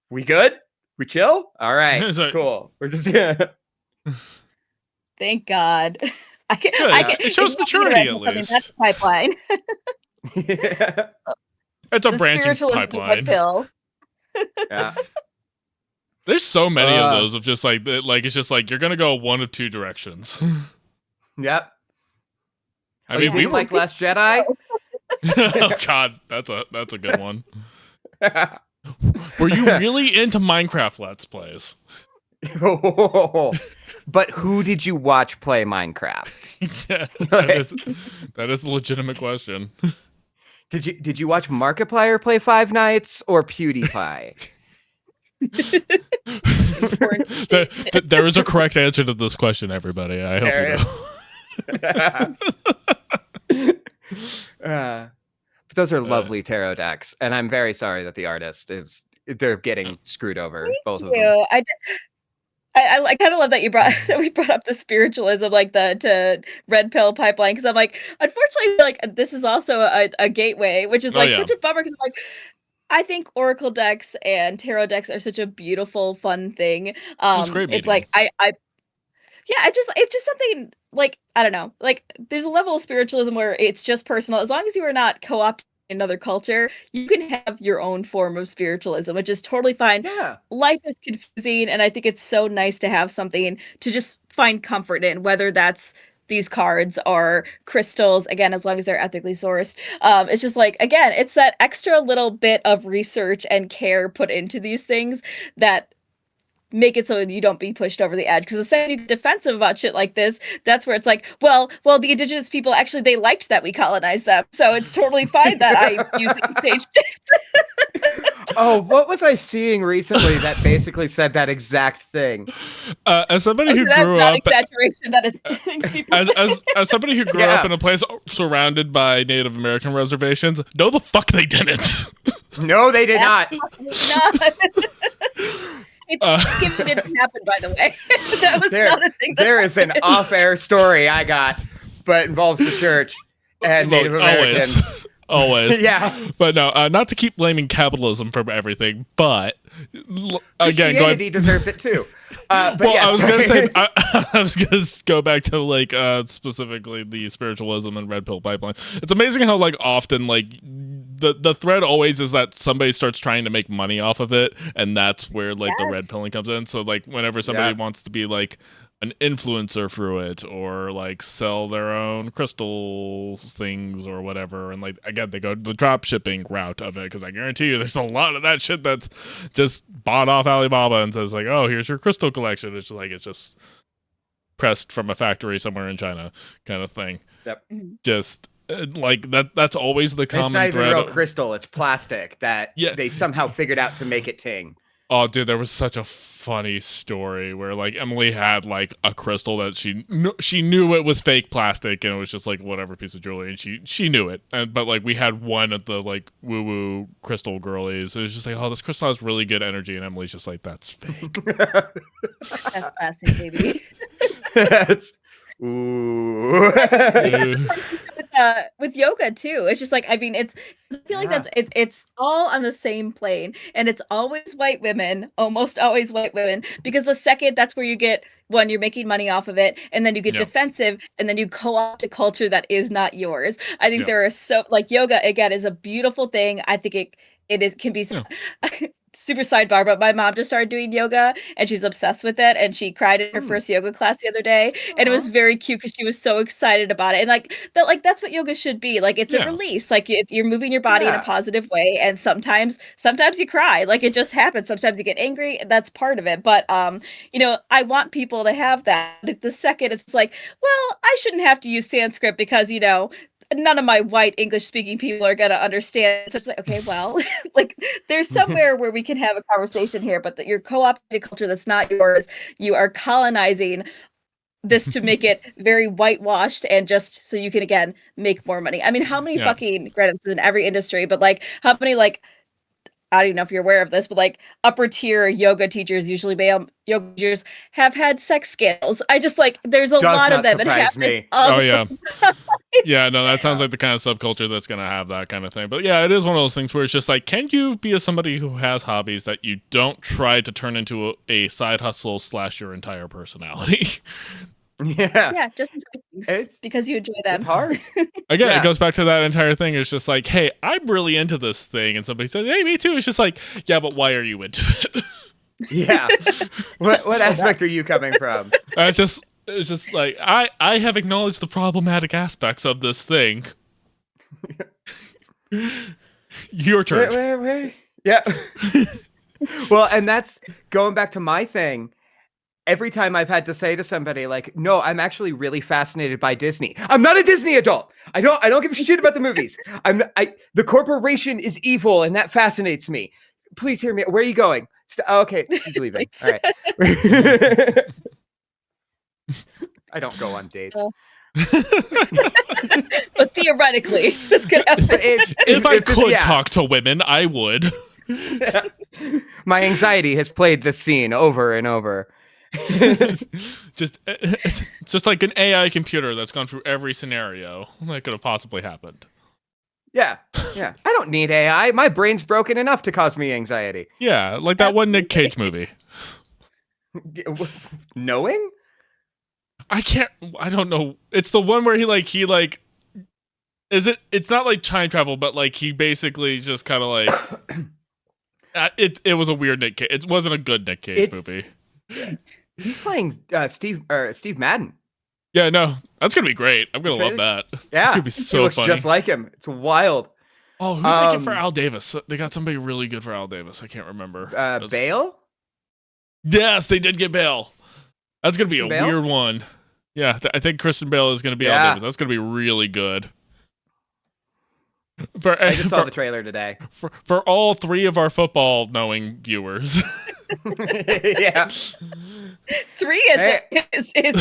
we good? We chill? All right, cool. We're just Thank God. It shows maturity at least. That's a pipeline. Yeah. It's a branching pipeline. Pill. Yeah. There's so many of those of just like it's just like you're gonna go one of two directions. Yep. I mean, we like Last Jedi. Oh God, that's a good one. Were you really into Minecraft Let's Plays? But who did you watch play Minecraft? Yeah, that is a legitimate question. Did you watch Markiplier play Five Nights or PewDiePie? There is a correct answer to this question, everybody. I hope you know. But those are lovely tarot decks, and I'm very sorry that the artist they're getting screwed over. Both of them. I kind of love that we brought up the spiritualism, like the red pill pipeline, because I'm like, unfortunately, like this is also a gateway, which is like such a bummer because I'm like, I think Oracle decks and tarot decks are such a beautiful, fun thing. It's like it's just something like, I don't know, like there's a level of spiritualism where it's just personal. As long as you are not co-opting another culture, you can have your own form of spiritualism, which is totally fine. Yeah. Life is confusing, and I think it's so nice to have something to just find comfort in, whether that's these cards or crystals, again, as long as they're ethically sourced. It's just like, again, it's that extra little bit of research and care put into these things that make it so you don't be pushed over the edge. Because the second you get defensive about shit like this, that's where it's like, well, the indigenous people, actually, they liked that we colonized them. So it's totally fine that I'm using sage sticks. Oh, what was I seeing recently that basically said that exact thing? As somebody who that's grew not up, exaggeration. That is things people say. as somebody who grew up in a place surrounded by Native American reservations, no, the fuck they didn't. No, they did not. It didn't happen, by the way. That was not a thing. There is an off-air story I got, but involves the church and Native Americans. Always. Yeah. But no, not to keep blaming capitalism for everything, but again, Christianity deserves it too. But well, yeah, I was gonna say, I was gonna go back to like specifically the spiritualism and red pill pipeline. It's amazing how like often like the thread always is that somebody starts trying to make money off of it, and that's where like the red pilling comes in. So like whenever somebody wants to be like an influencer through it, or like sell their own crystal things or whatever, and like again they go the drop shipping route of it, because I guarantee you there's a lot of that shit that's just bought off Alibaba and says like, oh, here's your crystal collection. It's just pressed from a factory somewhere in China kind of thing. Yep. Just like that's always the common thread. It's not thread. even real crystal, it's plastic that they somehow figured out to make it ting. Oh, dude, there was such a funny story where like Emily had like a crystal that she knew it was fake plastic, and it was just like whatever piece of jewelry, and she knew it. but like we had one of the like woo woo crystal girlies. It was just like, oh, this crystal has really good energy, and Emily's just like, that's fake. That's plastic, baby. That's ooh. With yoga too, it's just like, I mean, I feel like it's all on the same plane, and it's always white women, almost always white women, because the second that's where you get one, you're making money off of it, and then you get defensive, and then you co-opt a culture that is not yours. I think there are so like yoga again is a beautiful thing. I think it can be super sidebar, but my mom just started doing yoga and she's obsessed with it, and she cried in her first yoga class the other day. And it was very cute because she was so excited about it, and that's what yoga should be like. It's a release, like you're moving your body in a positive way, and sometimes you cry, like it just happens. Sometimes you get angry, and that's part of it. But I want people to have that. The second it's like, well, I shouldn't have to use Sanskrit because none of my white English speaking people are going to understand. So it's like, okay, well, like there's somewhere where we can have a conversation here, but that you're co-opting a culture that's not yours. You are colonizing this to make it very whitewashed, and just so you can, again, make more money. I mean, how many fucking, granted, this is in every industry, but like how many, like, I don't even know if you're aware of this, but like upper tier yoga teachers, usually male yoga teachers, have had sex scandals. I just like, there's a lot of them. Surprise me. Oh yeah. Yeah, no, that sounds like the kind of subculture that's going to have that kind of thing. But yeah, it is one of those things where it's just like, can you be somebody who has hobbies that you don't try to turn into a side hustle / your entire personality? Yeah, just enjoy things because you enjoy them. It's hard. Again, it goes back to that entire thing. It's just like, hey, I'm really into this thing, and somebody says, hey, me too. It's just like, yeah, but why are you into it? Yeah. What aspect are you coming from? It's just like, I have acknowledged the problematic aspects of this thing. Your turn. Wait. Yeah. Well, and that's going back to my thing. Every time I've had to say to somebody like, no, I'm actually really fascinated by Disney. I'm not a Disney adult. I don't give a shit about the movies. The corporation is evil, and that fascinates me. Please hear me. Where are you going? Okay, she's leaving. All right. I don't go on dates. But theoretically, this could happen. If I could talk to women, I would. My anxiety has played this scene over and over. just like an AI computer that's gone through every scenario that could have possibly happened. Yeah. I don't need AI. My brain's broken enough to cause me anxiety. Yeah, like that one Nick Cage movie. Knowing? I don't know. It's the one where it's not like time travel, but like he basically just kind of like it was a weird Nick Cage. It wasn't a good Nick Cage movie. He's playing Steve Madden. Yeah, no, that's gonna be great. I'm gonna love that. Yeah, it's gonna be so he looks funny. Just like him. It's wild. Oh, who did they get for Al Davis? They got somebody really good for Al Davis. I can't remember. Bale? Yes, they did get Bale. That's gonna be Christian Bale? Weird one. Yeah, I think Christian Bale is gonna be Al Davis. That's gonna be really good. I just saw the trailer today. For all three of our football knowing viewers. Yeah. 3 is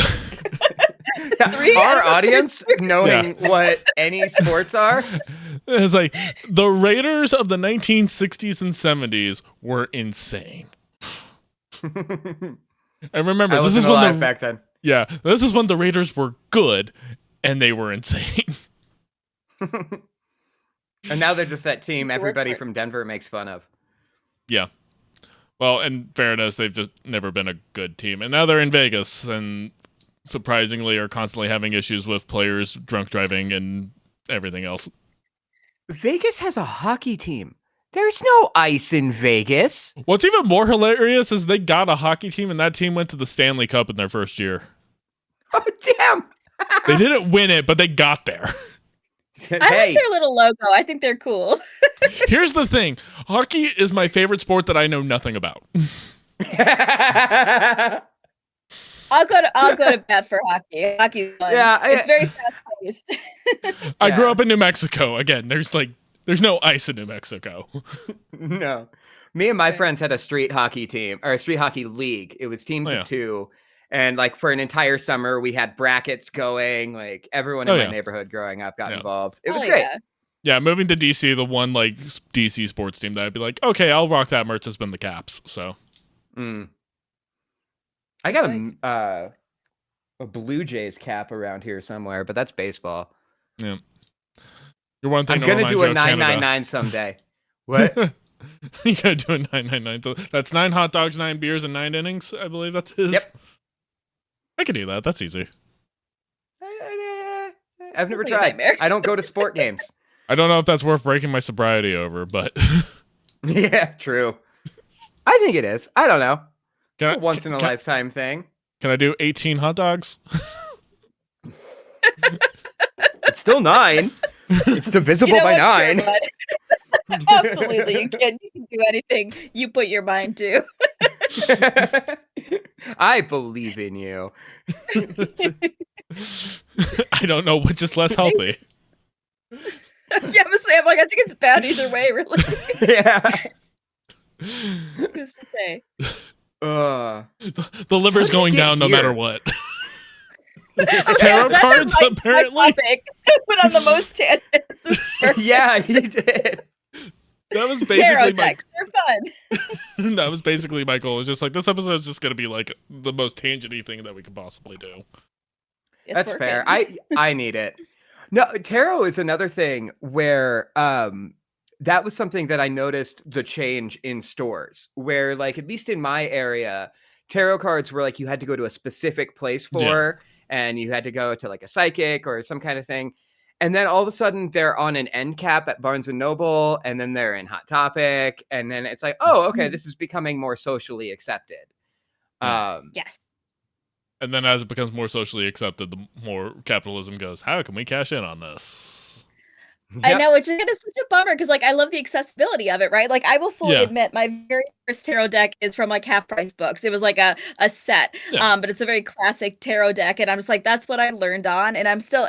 our audience knowing what any sports are. It's like the Raiders of the 1960s and 70s were insane. I remember I this is wasn't when alive back then. Yeah, this is when the Raiders were good and they were insane. And now they're just that team everybody from Denver makes fun of. Yeah. Well, in fairness, they've just never been a good team. And now they're in Vegas and surprisingly are constantly having issues with players drunk driving and everything else. Vegas has a hockey team. There's no ice in Vegas. What's even more hilarious is they got a hockey team and that team went to the Stanley Cup in their first year. Oh, damn. They didn't win it, but they got there. I like their little logo. I think they're cool. Here's the thing. Hockey is my favorite sport that I know nothing about. I'll go to bat for hockey. Hockey's fun. Yeah, it's very fast paced. I grew up in New Mexico. Again, there's no ice in New Mexico. No. Me and my friends had a street hockey team, or a street hockey league. It was teams of 2. And like for an entire summer, we had brackets going. Like everyone in my neighborhood growing up got involved. It was great. Yeah, moving to DC, the one like DC sports team that I'd be like, okay, I'll rock that merch has been the Caps. So, I got a Blue Jays cap around here somewhere, but that's baseball. Yeah, one thing I'm gonna do a 999 someday. What? You gotta do a 999. So that's 9 hot dogs, 9 beers, and 9 innings. I believe that's his. Yep. I can do that. That's easy. I've never tried. I don't go to sport games. I don't know if that's worth breaking my sobriety over, but yeah, true. I think it is. I don't know. It's a once in a lifetime thing. Can I do 18 hot dogs? It's still 9. It's divisible by 9. Absolutely, you can do anything you put your mind to. I believe in you. I don't know which is less healthy. Yeah, but Sam, I think it's bad either way, really. Yeah. Who's to say? The liver's going down no matter what. Tarot cards, apparently. Put on the most tangents. Yeah, he did. That was basically tarot decks. They're fun. That was basically my goal. It was just like this episode is just going to be like the most tangenty thing that we could possibly do. That's fair. I need it. No, tarot is another thing where that was something that I noticed the change in stores where, like, at least in my area, tarot cards were like you had to go to a specific place for, and you had to go to like a psychic or some kind of thing. And then all of a sudden they're on an end cap at Barnes and Noble, and then they're in Hot Topic. And then it's like, oh, okay, this is becoming more socially accepted. Yes. And then as it becomes more socially accepted, the more capitalism goes, how can we cash in on this? I know, which is such a bummer because, like, I love the accessibility of it, right? Like, I will fully admit my very first tarot deck is from like Half Price Books. It was like a set, but it's a very classic tarot deck, and I'm just like, that's what I learned on, and I still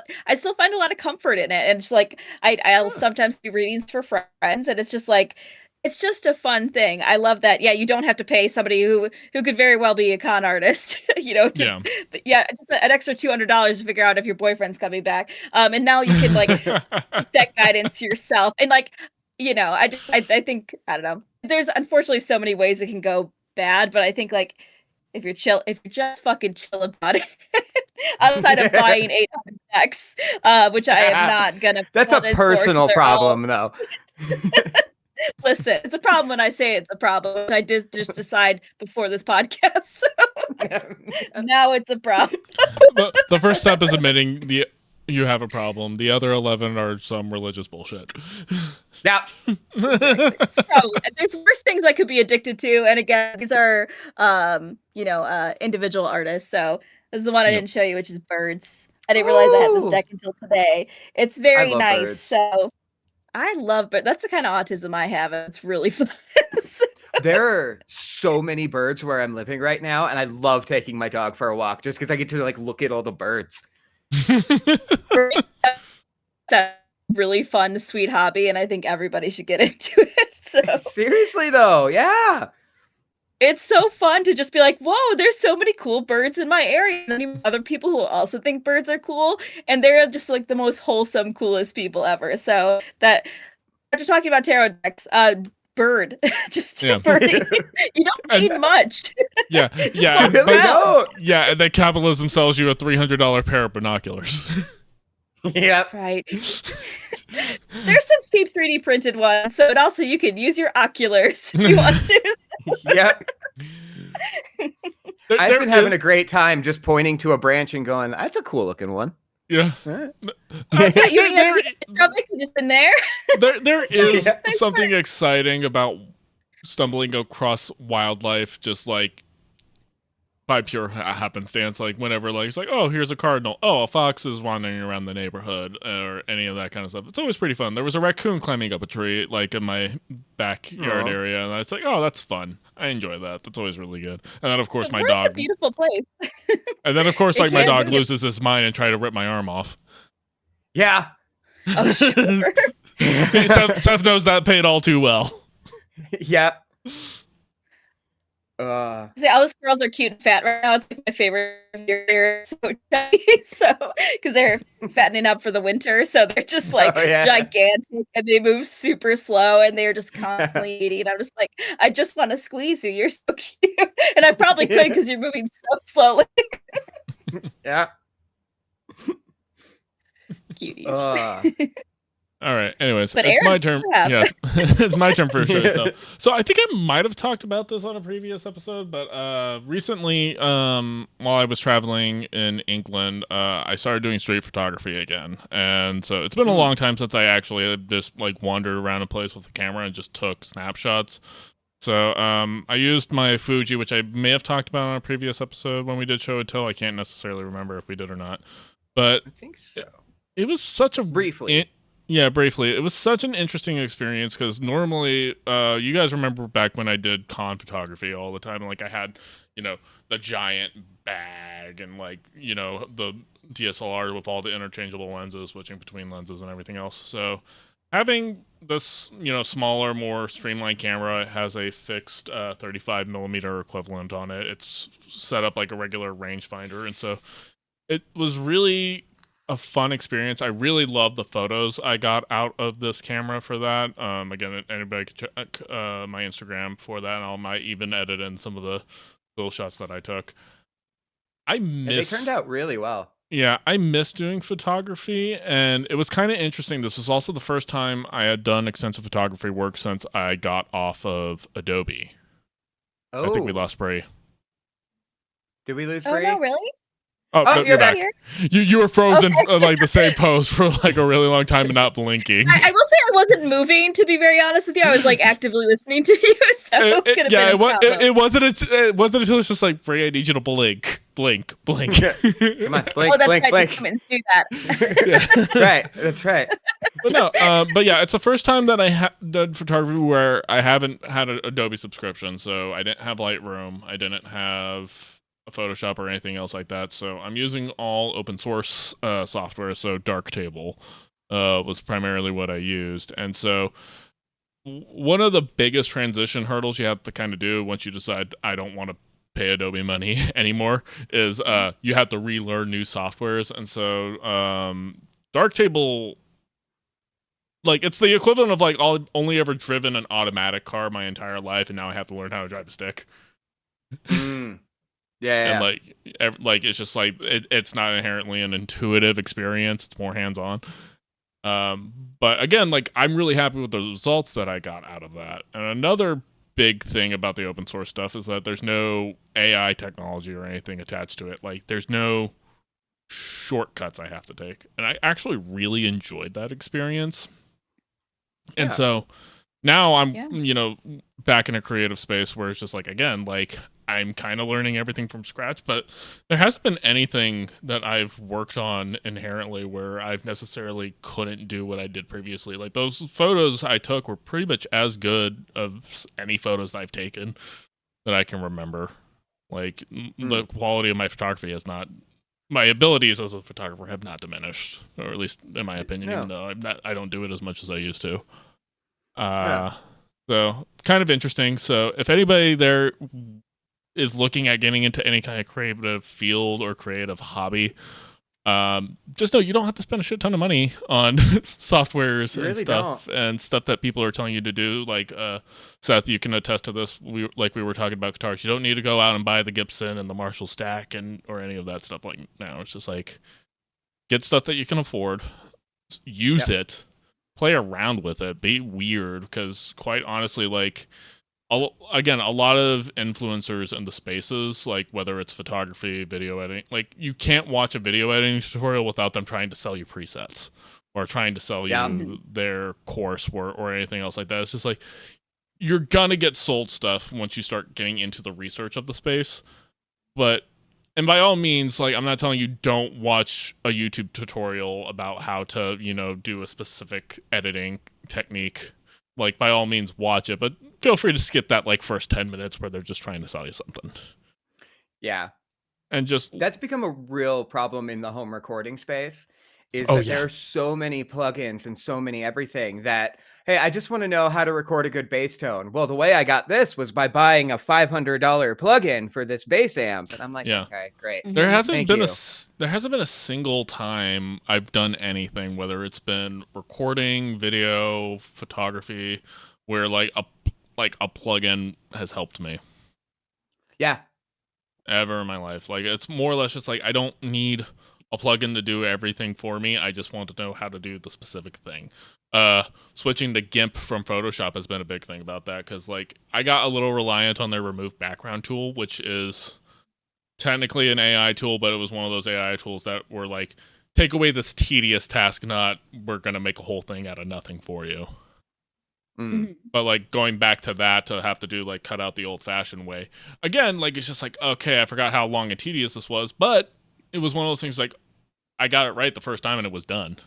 find a lot of comfort in it. And it's like I'll sometimes do readings for friends, and it's just like. It's just a fun thing. I love that. Yeah, you don't have to pay somebody who could very well be a con artist, just an extra $200 to figure out if your boyfriend's coming back. And now you can like keep that guidance yourself. And like, I think I don't know. There's unfortunately so many ways it can go bad, but I think like if you're just fucking chill about it, outside of buying 800 decks, which I am not gonna. That's a personal problem, though. Listen, it's a problem when I say it's a problem. I just decide before this podcast. So now it's a problem. The first step is admitting you have a problem. The other 11 are some religious bullshit. Yeah. It's probably, there's worse things I could be addicted to. And again, these are individual artists. So this is the one I didn't show you, which is Birds. I didn't realize I had this deck until today. It's very nice. Birds. So I love, but that's the kind of autism I have. And it's really fun. There are so many birds where I'm living right now, and I love taking my dog for a walk just because I get to like look at all the birds. really fun, sweet hobby, and I think everybody should get into it. So Seriously though, yeah. it's so fun to just be like, whoa, there's so many cool birds in my area. And then other people who also think birds are cool, and they're just like the most wholesome, coolest people ever. So that after talking about tarot decks, bird, just birdie. You don't need much. Yeah, yeah, and then capitalism sells you a $300 pair of binoculars. Yep. Right. There's some cheap 3D printed ones, so also you can use your oculars if you want to. Yep. I've been having a great time just pointing to a branch and going, "That's a cool looking one." Yeah. You mean because it's in there? There is something exciting about stumbling across wildlife, just like by pure happenstance. Like whenever, like it's like, oh, here's a cardinal. Oh, a fox is wandering around the neighborhood, or any of that kind of stuff. It's always pretty fun. There was a raccoon climbing up a tree, like in my backyard area, and I was like, oh, that's fun. I enjoy that. That's always really good. And then of course my dog. It's a beautiful place. And then of course, like my dog loses his mind and try to rip my arm off. Yeah. Oh, sure. Seth knows that paid all too well. Yep. See, all the squirrels are cute and fat right now. It's like my favorite. They're so chubby, so because they're fattening up for the winter, so they're just like gigantic and they move super slow and they're just constantly eating. And I'm just like, I just want to squeeze you. You're so cute, and I probably could because you're moving so slowly. Yeah. Cuties. All right. Anyways, but it's Aaron, my turn. Yeah, it's my turn for a shirt, though. So I think I might have talked about this on a previous episode, but recently, while I was traveling in England, I started doing street photography again, and so it's been a long time since I actually just like wandered around a place with a camera and just took snapshots. So I used my Fuji, which I may have talked about on a previous episode when we did Show and Tell. I can't necessarily remember if we did or not, but I think so. It was such a briefly. Yeah, briefly. It was such an interesting experience because normally, you guys remember back when I did con photography all the time, like I had, the giant bag and like, the DSLR with all the interchangeable lenses, switching between lenses and everything else. So having this, smaller, more streamlined camera, it has a fixed 35 millimeter equivalent on it. It's set up like a regular rangefinder, and so it was really a fun experience. I really love the photos I got out of this camera for that. Again, anybody could check my Instagram for that, and I might even edit in some of the little shots that I took. They turned out really well. Yeah, I miss doing photography, and it was kind of interesting. This was also the first time I had done extensive photography work since I got off of Adobe. Oh. I think we lost Brie. Did we lose Brie? Oh, no, really? Oh, you're back. You were frozen like the same pose for like a really long time and not blinking. I will say I wasn't moving, to be very honest with you. I was like actively listening to you, so it wasn't until it's just like, Brie, I need you to blink. Come on, blink, that's blink, right, blink. Do that. Right, that's right. But no, but yeah, it's the first time that I done photography where I haven't had an Adobe subscription, so I didn't have Lightroom, I didn't have a Photoshop or anything else like that. So I'm using all open source software. So Darktable was primarily what I used. And so one of the biggest transition hurdles you have to kind of do once you decide I don't want to pay Adobe money anymore is you have to relearn new softwares. And so Darktable, like, it's the equivalent of like only ever driven an automatic car my entire life, and now I have to learn how to drive a stick. Yeah, and like it's just like it's not inherently an intuitive experience. It's more hands-on. But again, like I'm really happy with the results that I got out of that. And another big thing about the open source stuff is that there's no AI technology or anything attached to it. Like there's no shortcuts I have to take, and I actually really enjoyed that experience. Yeah. And so now I'm back in a creative space where it's just like, again, like I'm kind of learning everything from scratch, but there hasn't been anything that I've worked on inherently where I've necessarily couldn't do what I did previously. Like those photos I took were pretty much as good of any photos I've taken that I can remember. Like the quality of my photography has not my abilities as a photographer have not diminished, or at least in my opinion, No. even though I don't do it as much as I used to. No. So kind of interesting. So if anybody there is looking at getting into any kind of creative field or creative hobby, just know you don't have to spend a shit ton of money on softwares You and really stuff don't. and stuff that people are telling you to do. Like Seth, you can attest to this. We were talking about guitars. You don't need to go out and buy the Gibson and the Marshall stack and or any of that stuff. Like now, it's just like get stuff that you can afford, use it, play around with it, be weird. Because quite honestly, like again, a lot of influencers in the spaces, like whether it's photography, video editing, like you can't watch a video editing tutorial without them trying to sell you presets or trying to sell you their course or anything else like that. It's just like you're gonna get sold stuff once you start getting into the research of the space. But and by all means, like I'm not telling you don't watch a YouTube tutorial about how to, do a specific editing technique. Like by all means watch it, but feel free to skip that like first 10 minutes where they're just trying to sell you something. Yeah. And just that's become a real problem in the home recording space is that there are so many plugins and so many everything that, hey, I just want to know how to record a good bass tone. Well, the way I got this was by buying a $500 plugin for this bass amp. And I'm like, okay, great. There hasn't been a single time I've done anything, whether it's been recording, video, photography, where like a plugin has helped me. Yeah. Ever in my life. Like it's more or less just like I don't need a plugin to do everything for me. I just want to know how to do the specific thing. Switching to GIMP from Photoshop has been a big thing about that because like I got a little reliant on their remove background tool, which is technically an AI tool, but it was one of those AI tools that were like take away this tedious task, not we're gonna make a whole thing out of nothing for you. But like going back to that to have to do like cut out the old-fashioned way again, like it's just like okay, I forgot how long and tedious this was, but it was one of those things like I got it right the first time and it was done.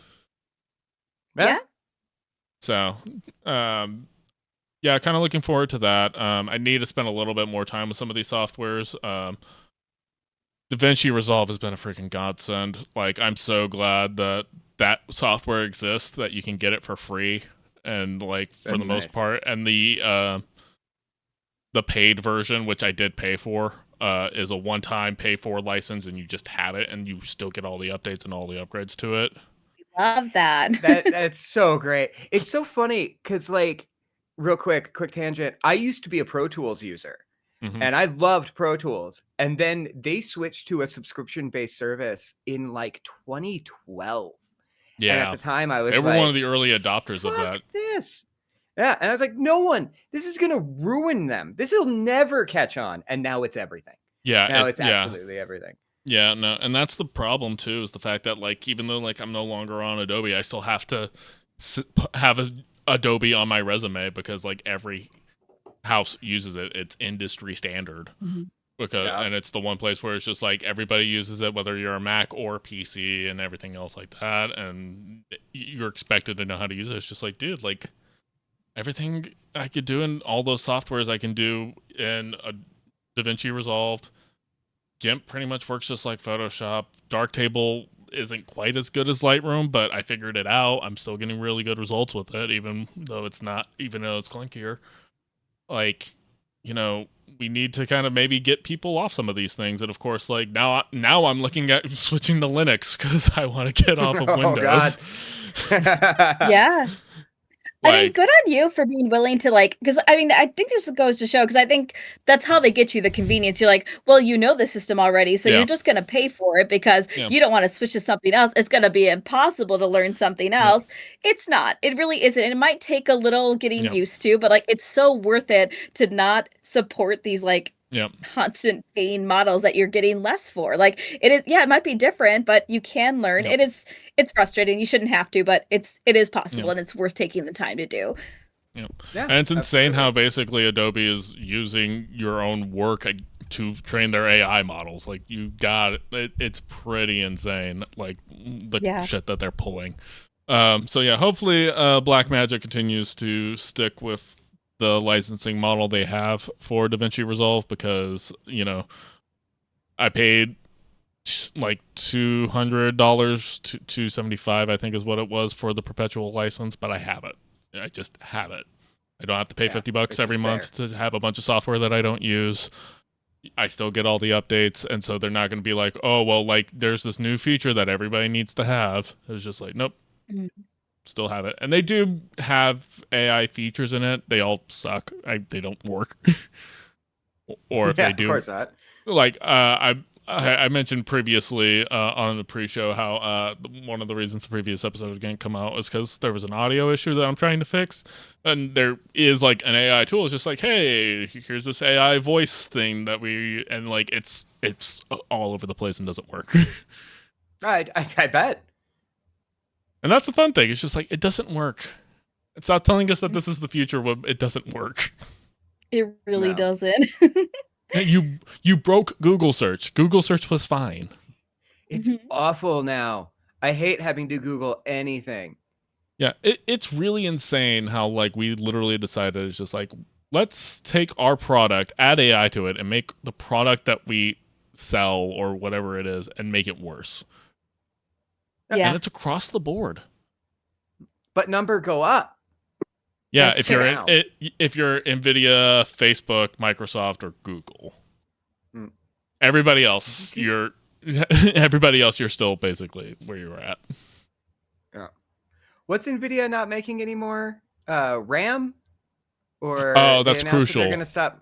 Yeah. So yeah, kind of looking forward to that. I need to spend a little bit more time with some of these softwares. DaVinci Resolve has been a freaking godsend. Like I'm so glad that software exists, that you can get it for free. And like for the most part, and the paid version, which I did pay for, is a one-time pay for license, and you just have it, and you still get all the updates and all the upgrades to it. Love that. That's so great. It's so funny because, like, real quick tangent. I used to be a Pro Tools user, and I loved Pro Tools, and then they switched to a subscription-based service in like 2012. Yeah, and at the time I was they were one of the early adopters of that. This, yeah, and I was like, this is gonna ruin them. This will never catch on, and now it's everything. Yeah, now it's absolutely everything. Yeah, no, and that's the problem too, is the fact that like even though like I'm no longer on Adobe, I still have to have Adobe on my resume because like every house uses it. It's industry standard. Because and it's the one place where it's just like everybody uses it, whether you're a Mac or PC and everything else like that, and you're expected to know how to use it. It's just like, dude, like everything I could do in all those softwares I can do in a DaVinci Resolve. GIMP pretty much works just like Photoshop. Darktable isn't quite as good as Lightroom, but I figured it out. I'm still getting really good results with it, even though it's clunkier. Like, we need to kind of maybe get people off some of these things. And of course, like now I'm looking at switching to Linux because I want to get off of Windows. Yeah. I mean, good on you for being willing to because I mean, I think this goes to show, because I think that's how they get you the convenience. You're like, well, you know the system already, so you're just going to pay for it because you don't want to switch to something else. It's going to be impossible to learn something else. It's not. It really isn't. And it might take a little getting used to, but like it's so worth it to not support these constant paying models that you're getting less for. Like it is, it might be different, but you can learn. It's frustrating. You shouldn't have to, but it is possible, and it's worth taking the time to do. Yeah, and it's insane how basically Adobe is using your own work to train their AI models. Like you got it. It's pretty insane. Like the shit that they're pulling. So yeah, hopefully Blackmagic continues to stick with the licensing model they have for DaVinci Resolve, because I paid like $200 to $275, I think is what it was for the perpetual license, but I have it. I just have it. I don't have to pay $50 every month to have a bunch of software that I don't use. I still get all the updates, and so they're not going to be like, oh, well, like, there's this new feature that everybody needs to have. It was just like, nope, still have it. And they do have AI features in it. They all suck. They don't work. Or if they do, of course not. Like, I mentioned previously on the pre-show how one of the reasons the previous episode was going to come out was because there was an audio issue that I'm trying to fix, and there is like an AI tool. It's just like, hey, here's this AI voice thing that and like it's all over the place and doesn't work. I bet. And that's the fun thing. It's just like it doesn't work. It's not telling us that this is the future, but it doesn't work. It really doesn't. You broke Google search. Google search was fine. It's awful now. I hate having to Google anything. Yeah, it's really insane how like we literally decided it's just like, let's take our product, add AI to it, and make the product that we sell or whatever it is and make it worse. Yeah. And it's across the board. But number go up. Yeah, if you're Nvidia, Facebook, Microsoft, or Google, everybody else you're still basically where you were at. Yeah. What's Nvidia not making anymore? RAM? Or that's crucial. They're going to stop.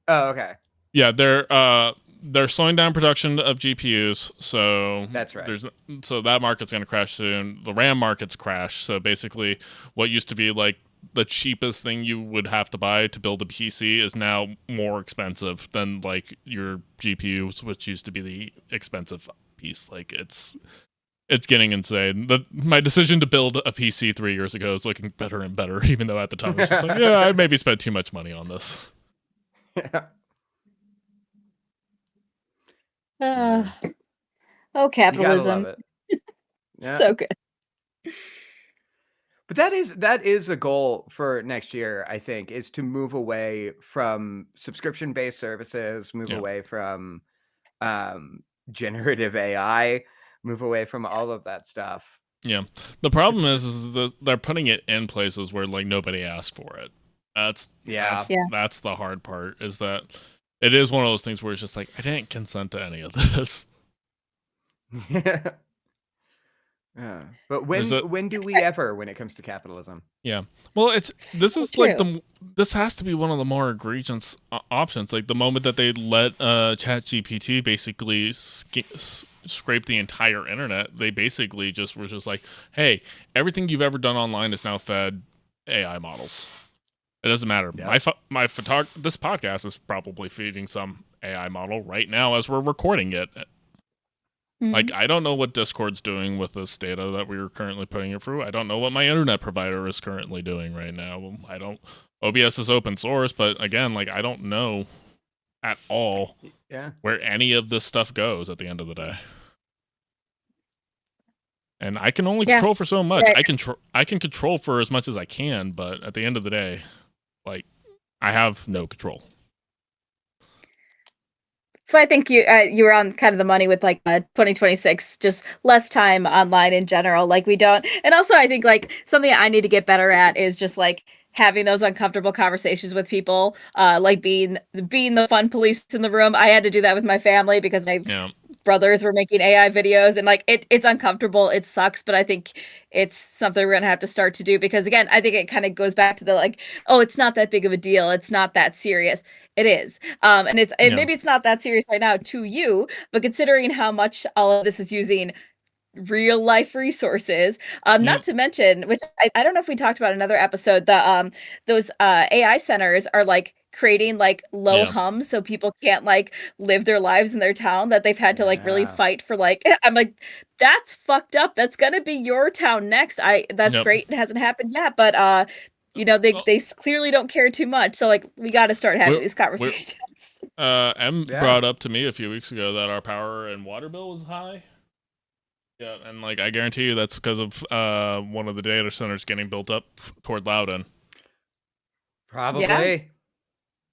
Oh, okay. Yeah, they're slowing down production of GPUs, so that's right. So that market's going to crash soon. The RAM market's crashed. So basically, what used to be like the cheapest thing you would have to buy to build a PC is now more expensive than like your GPUs, which used to be the expensive piece. Like it's getting insane. My decision to build a PC 3 years ago is looking better and better, even though at the time I was just like, yeah, I maybe spent too much money on this. Capitalism. Yeah. So good. But that is a goal for next year, I think, is to move away from subscription-based services, move away from generative AI, move away from all of that stuff. Yeah. The problem is they're putting it in places where like nobody asked for it. That's the hard part, is that it is one of those things where it's just like, I didn't consent to any of this. Yeah. But when do we ever, when it comes to capitalism? Yeah. Well, this has to be one of the more egregious options. Like the moment that they let ChatGPT basically scrape the entire internet, they basically just were just like, hey, everything you've ever done online is now fed AI models. It doesn't matter. Yep. This podcast is probably feeding some AI model right now as we're recording it. Like, I don't know what Discord's doing with this data that we are currently putting it through. I don't know what my internet provider is currently doing right now. OBS is open source, but again, like, I don't know at all where any of this stuff goes at the end of the day. And I can only control for so much. Right. I can control for as much as I can, but at the end of the day, like, I have no control. So I think you were on kind of the money with like 2026, just less time online in general. Like we don't, and also I think like something I need to get better at is just like having those uncomfortable conversations with people, like being the fun police in the room. I had to do that with my family because my brothers were making AI videos, and like it's uncomfortable. It sucks, but I think it's something we're gonna have to start to do because again, I think it kind of goes back to the like, oh, it's not that big of a deal. It's not that serious. It is. And maybe it's not that serious right now to you, but considering how much all of this is using real life resources, not to mention, which I don't know if we talked about in another episode, those AI centers are like creating like low hums so people can't like live their lives in their town, that they've had to like really fight for. Like, I'm like, that's fucked up. That's gonna be your town next. That's great. It hasn't happened yet, but they clearly don't care too much. So like we got to start having these conversations. Brought up to me a few weeks ago that our power and water bill was high. Yeah, and like I guarantee you that's because of one of the data centers getting built up toward Loudon. Probably.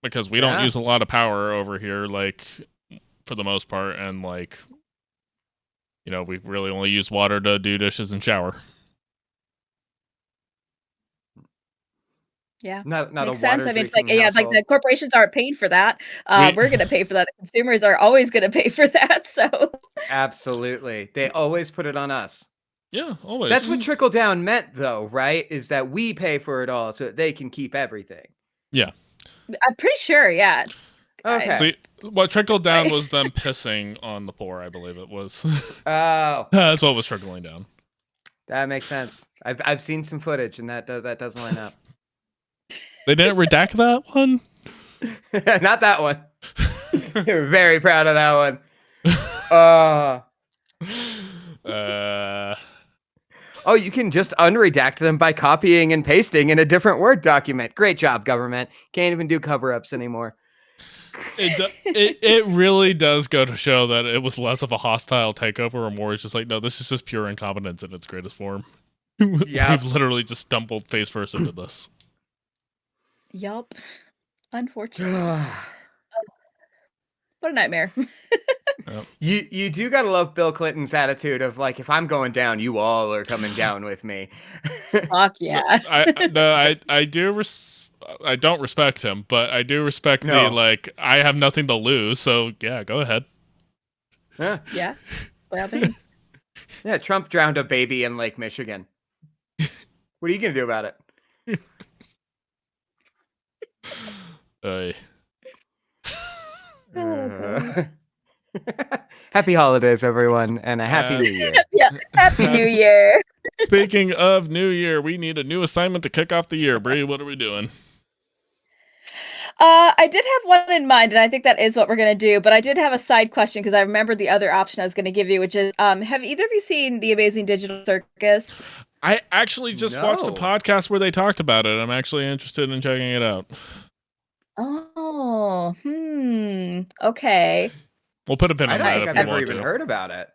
Because we don't use a lot of power over here. Like for the most part, and like, we really only use water to do dishes and shower. Yeah, not makes a sense. water I mean, it's drinking like household. the corporations aren't paying for that. We're going to pay for that. The consumers are always going to pay for that. So Absolutely, they always put it on us. Yeah, always. That's what trickle down meant, though, right? Is that we pay for it all so that they can keep everything. Yeah, I'm pretty sure. Yeah. Okay. So what trickled down was them pissing on the poor. I believe it was. Oh, That's what was trickling down. that makes sense. I've seen some footage, and that doesn't line up. They didn't redact that one. Not that one. You're very proud of that one. Oh, you can just unredact them by copying and pasting in a different Word document. Great job, government. Can't even do cover-ups anymore. It really does go to show that it was less of a hostile takeover or more it's just like, no, this is just pure incompetence in its greatest form. Yeah. We've literally just stumbled face first into this. Yup. Unfortunately. What a nightmare. Yep. You do gotta love Bill Clinton's attitude of like, if I'm going down, you all are coming down with me. Fuck yeah. I don't respect him, but I do respect the like. I have nothing to lose, so yeah, go ahead. Yeah. By all means. Yeah, Trump drowned a baby in Lake Michigan. What are you gonna do about it? Happy holidays, everyone, and a happy new year. Yeah, happy new year. Speaking of new year, we need a new assignment to kick off the year. Bree, what are we doing? I did have one in mind, and I think that is what we're going to do, but I did have a side question because I remembered the other option I was going to give you, which is, have either of you seen The Amazing Digital Circus? I actually just watched a podcast where they talked about it. I'm actually interested in checking it out. Oh, okay. We'll put a pin on that if you want to. I've never even heard about it.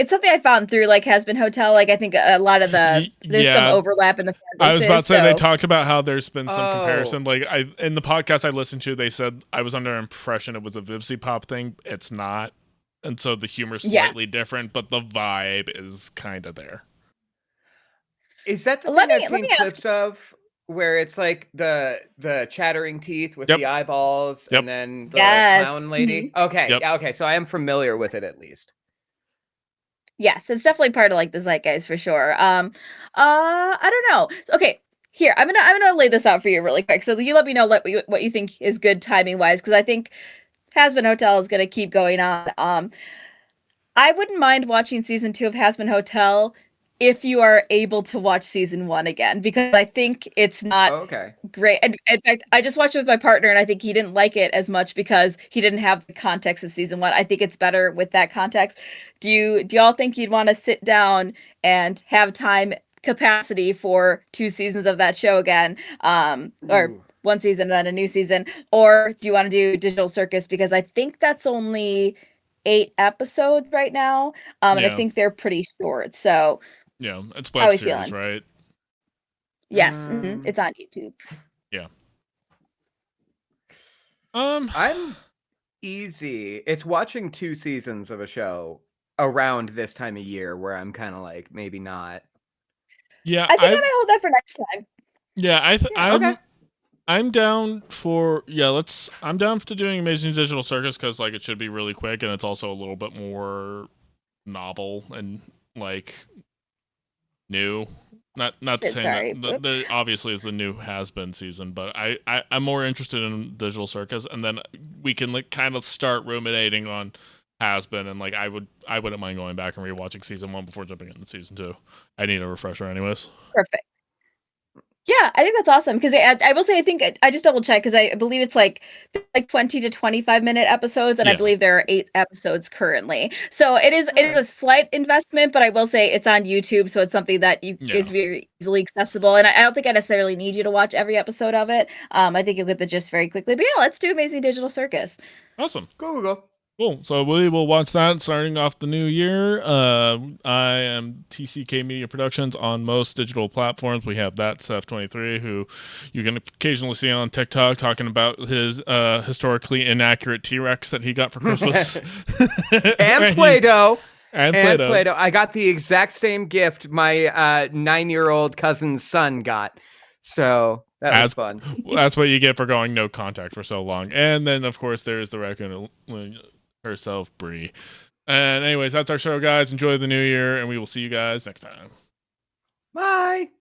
It's something I found through like Has Been Hotel. Like I think a lot of there's some overlap in the fan bases, I was about to say they talked about how there's been some comparison. Like in the podcast I listened to, they said I was under impression it was a Vivsy Pop thing. It's not, and so the humor's slightly different, but the vibe is kind of there. Is that the thing I've seen clips of? Where it's like the chattering teeth with the eyeballs and then the clown lady. Okay, yeah, okay. So I am familiar with it at least. Yes, it's definitely part of like the zeitgeist for sure. I don't know. Okay, here I'm gonna lay this out for you really quick. So you let me know what you think is good timing wise, because I think Has Been Hotel is gonna keep going on. I wouldn't mind watching season 2 of Has Been Hotel if you are able to watch season 1 again, because I think it's not great. And in fact, I just watched it with my partner and I think he didn't like it as much because he didn't have the context of season 1. I think it's better with that context. Do y'all think you'd want to sit down and have time capacity for 2 seasons of that show again? Or 1 season and then a new season? Or do you want to do Digital Circus? Because I think that's only 8 episodes right now. And I think they're pretty short. So yeah, it's web series, right? Yes, it's on YouTube. Yeah. I'm easy. It's watching 2 seasons of a show around this time of year where I'm kind of like maybe not. Yeah, I think I might hold that for next time. Yeah, I'm down for I'm down to doing Amazing Digital Circus because like it should be really quick and it's also a little bit more novel and like new. Not saying that obviously is the new Has Been season, but I'm more interested in Digital Circus, and then we can like kind of start ruminating on Has Been, and like I wouldn't mind going back and rewatching season 1 before jumping into season 2. I need a refresher anyways. Perfect. Yeah, I think that's awesome because I will say I think I just double check because I believe it's like 20 to 25-minute episodes, and I believe there are 8 episodes currently. So it is a slight investment, but I will say it's on YouTube, so it's something that is very easily accessible. And I don't think I necessarily need you to watch every episode of it. I think you'll get the gist very quickly. But yeah, let's do Amazing Digital Circus. Awesome. Go. Cool. So we will watch that starting off the new year. I am TCK Media Productions on most digital platforms. We have that Seth23, who you can occasionally see on TikTok talking about his historically inaccurate T-Rex that he got for Christmas. And Play-Doh. And Play-Doh. I got the exact same gift my 9-year-old cousin's son got. So that was fun. That's what you get for going no contact for so long. And then, of course, there's the raccoon herself, Brie. And anyways, that's our show, guys. Enjoy the new year, and we will see you guys next time. Bye.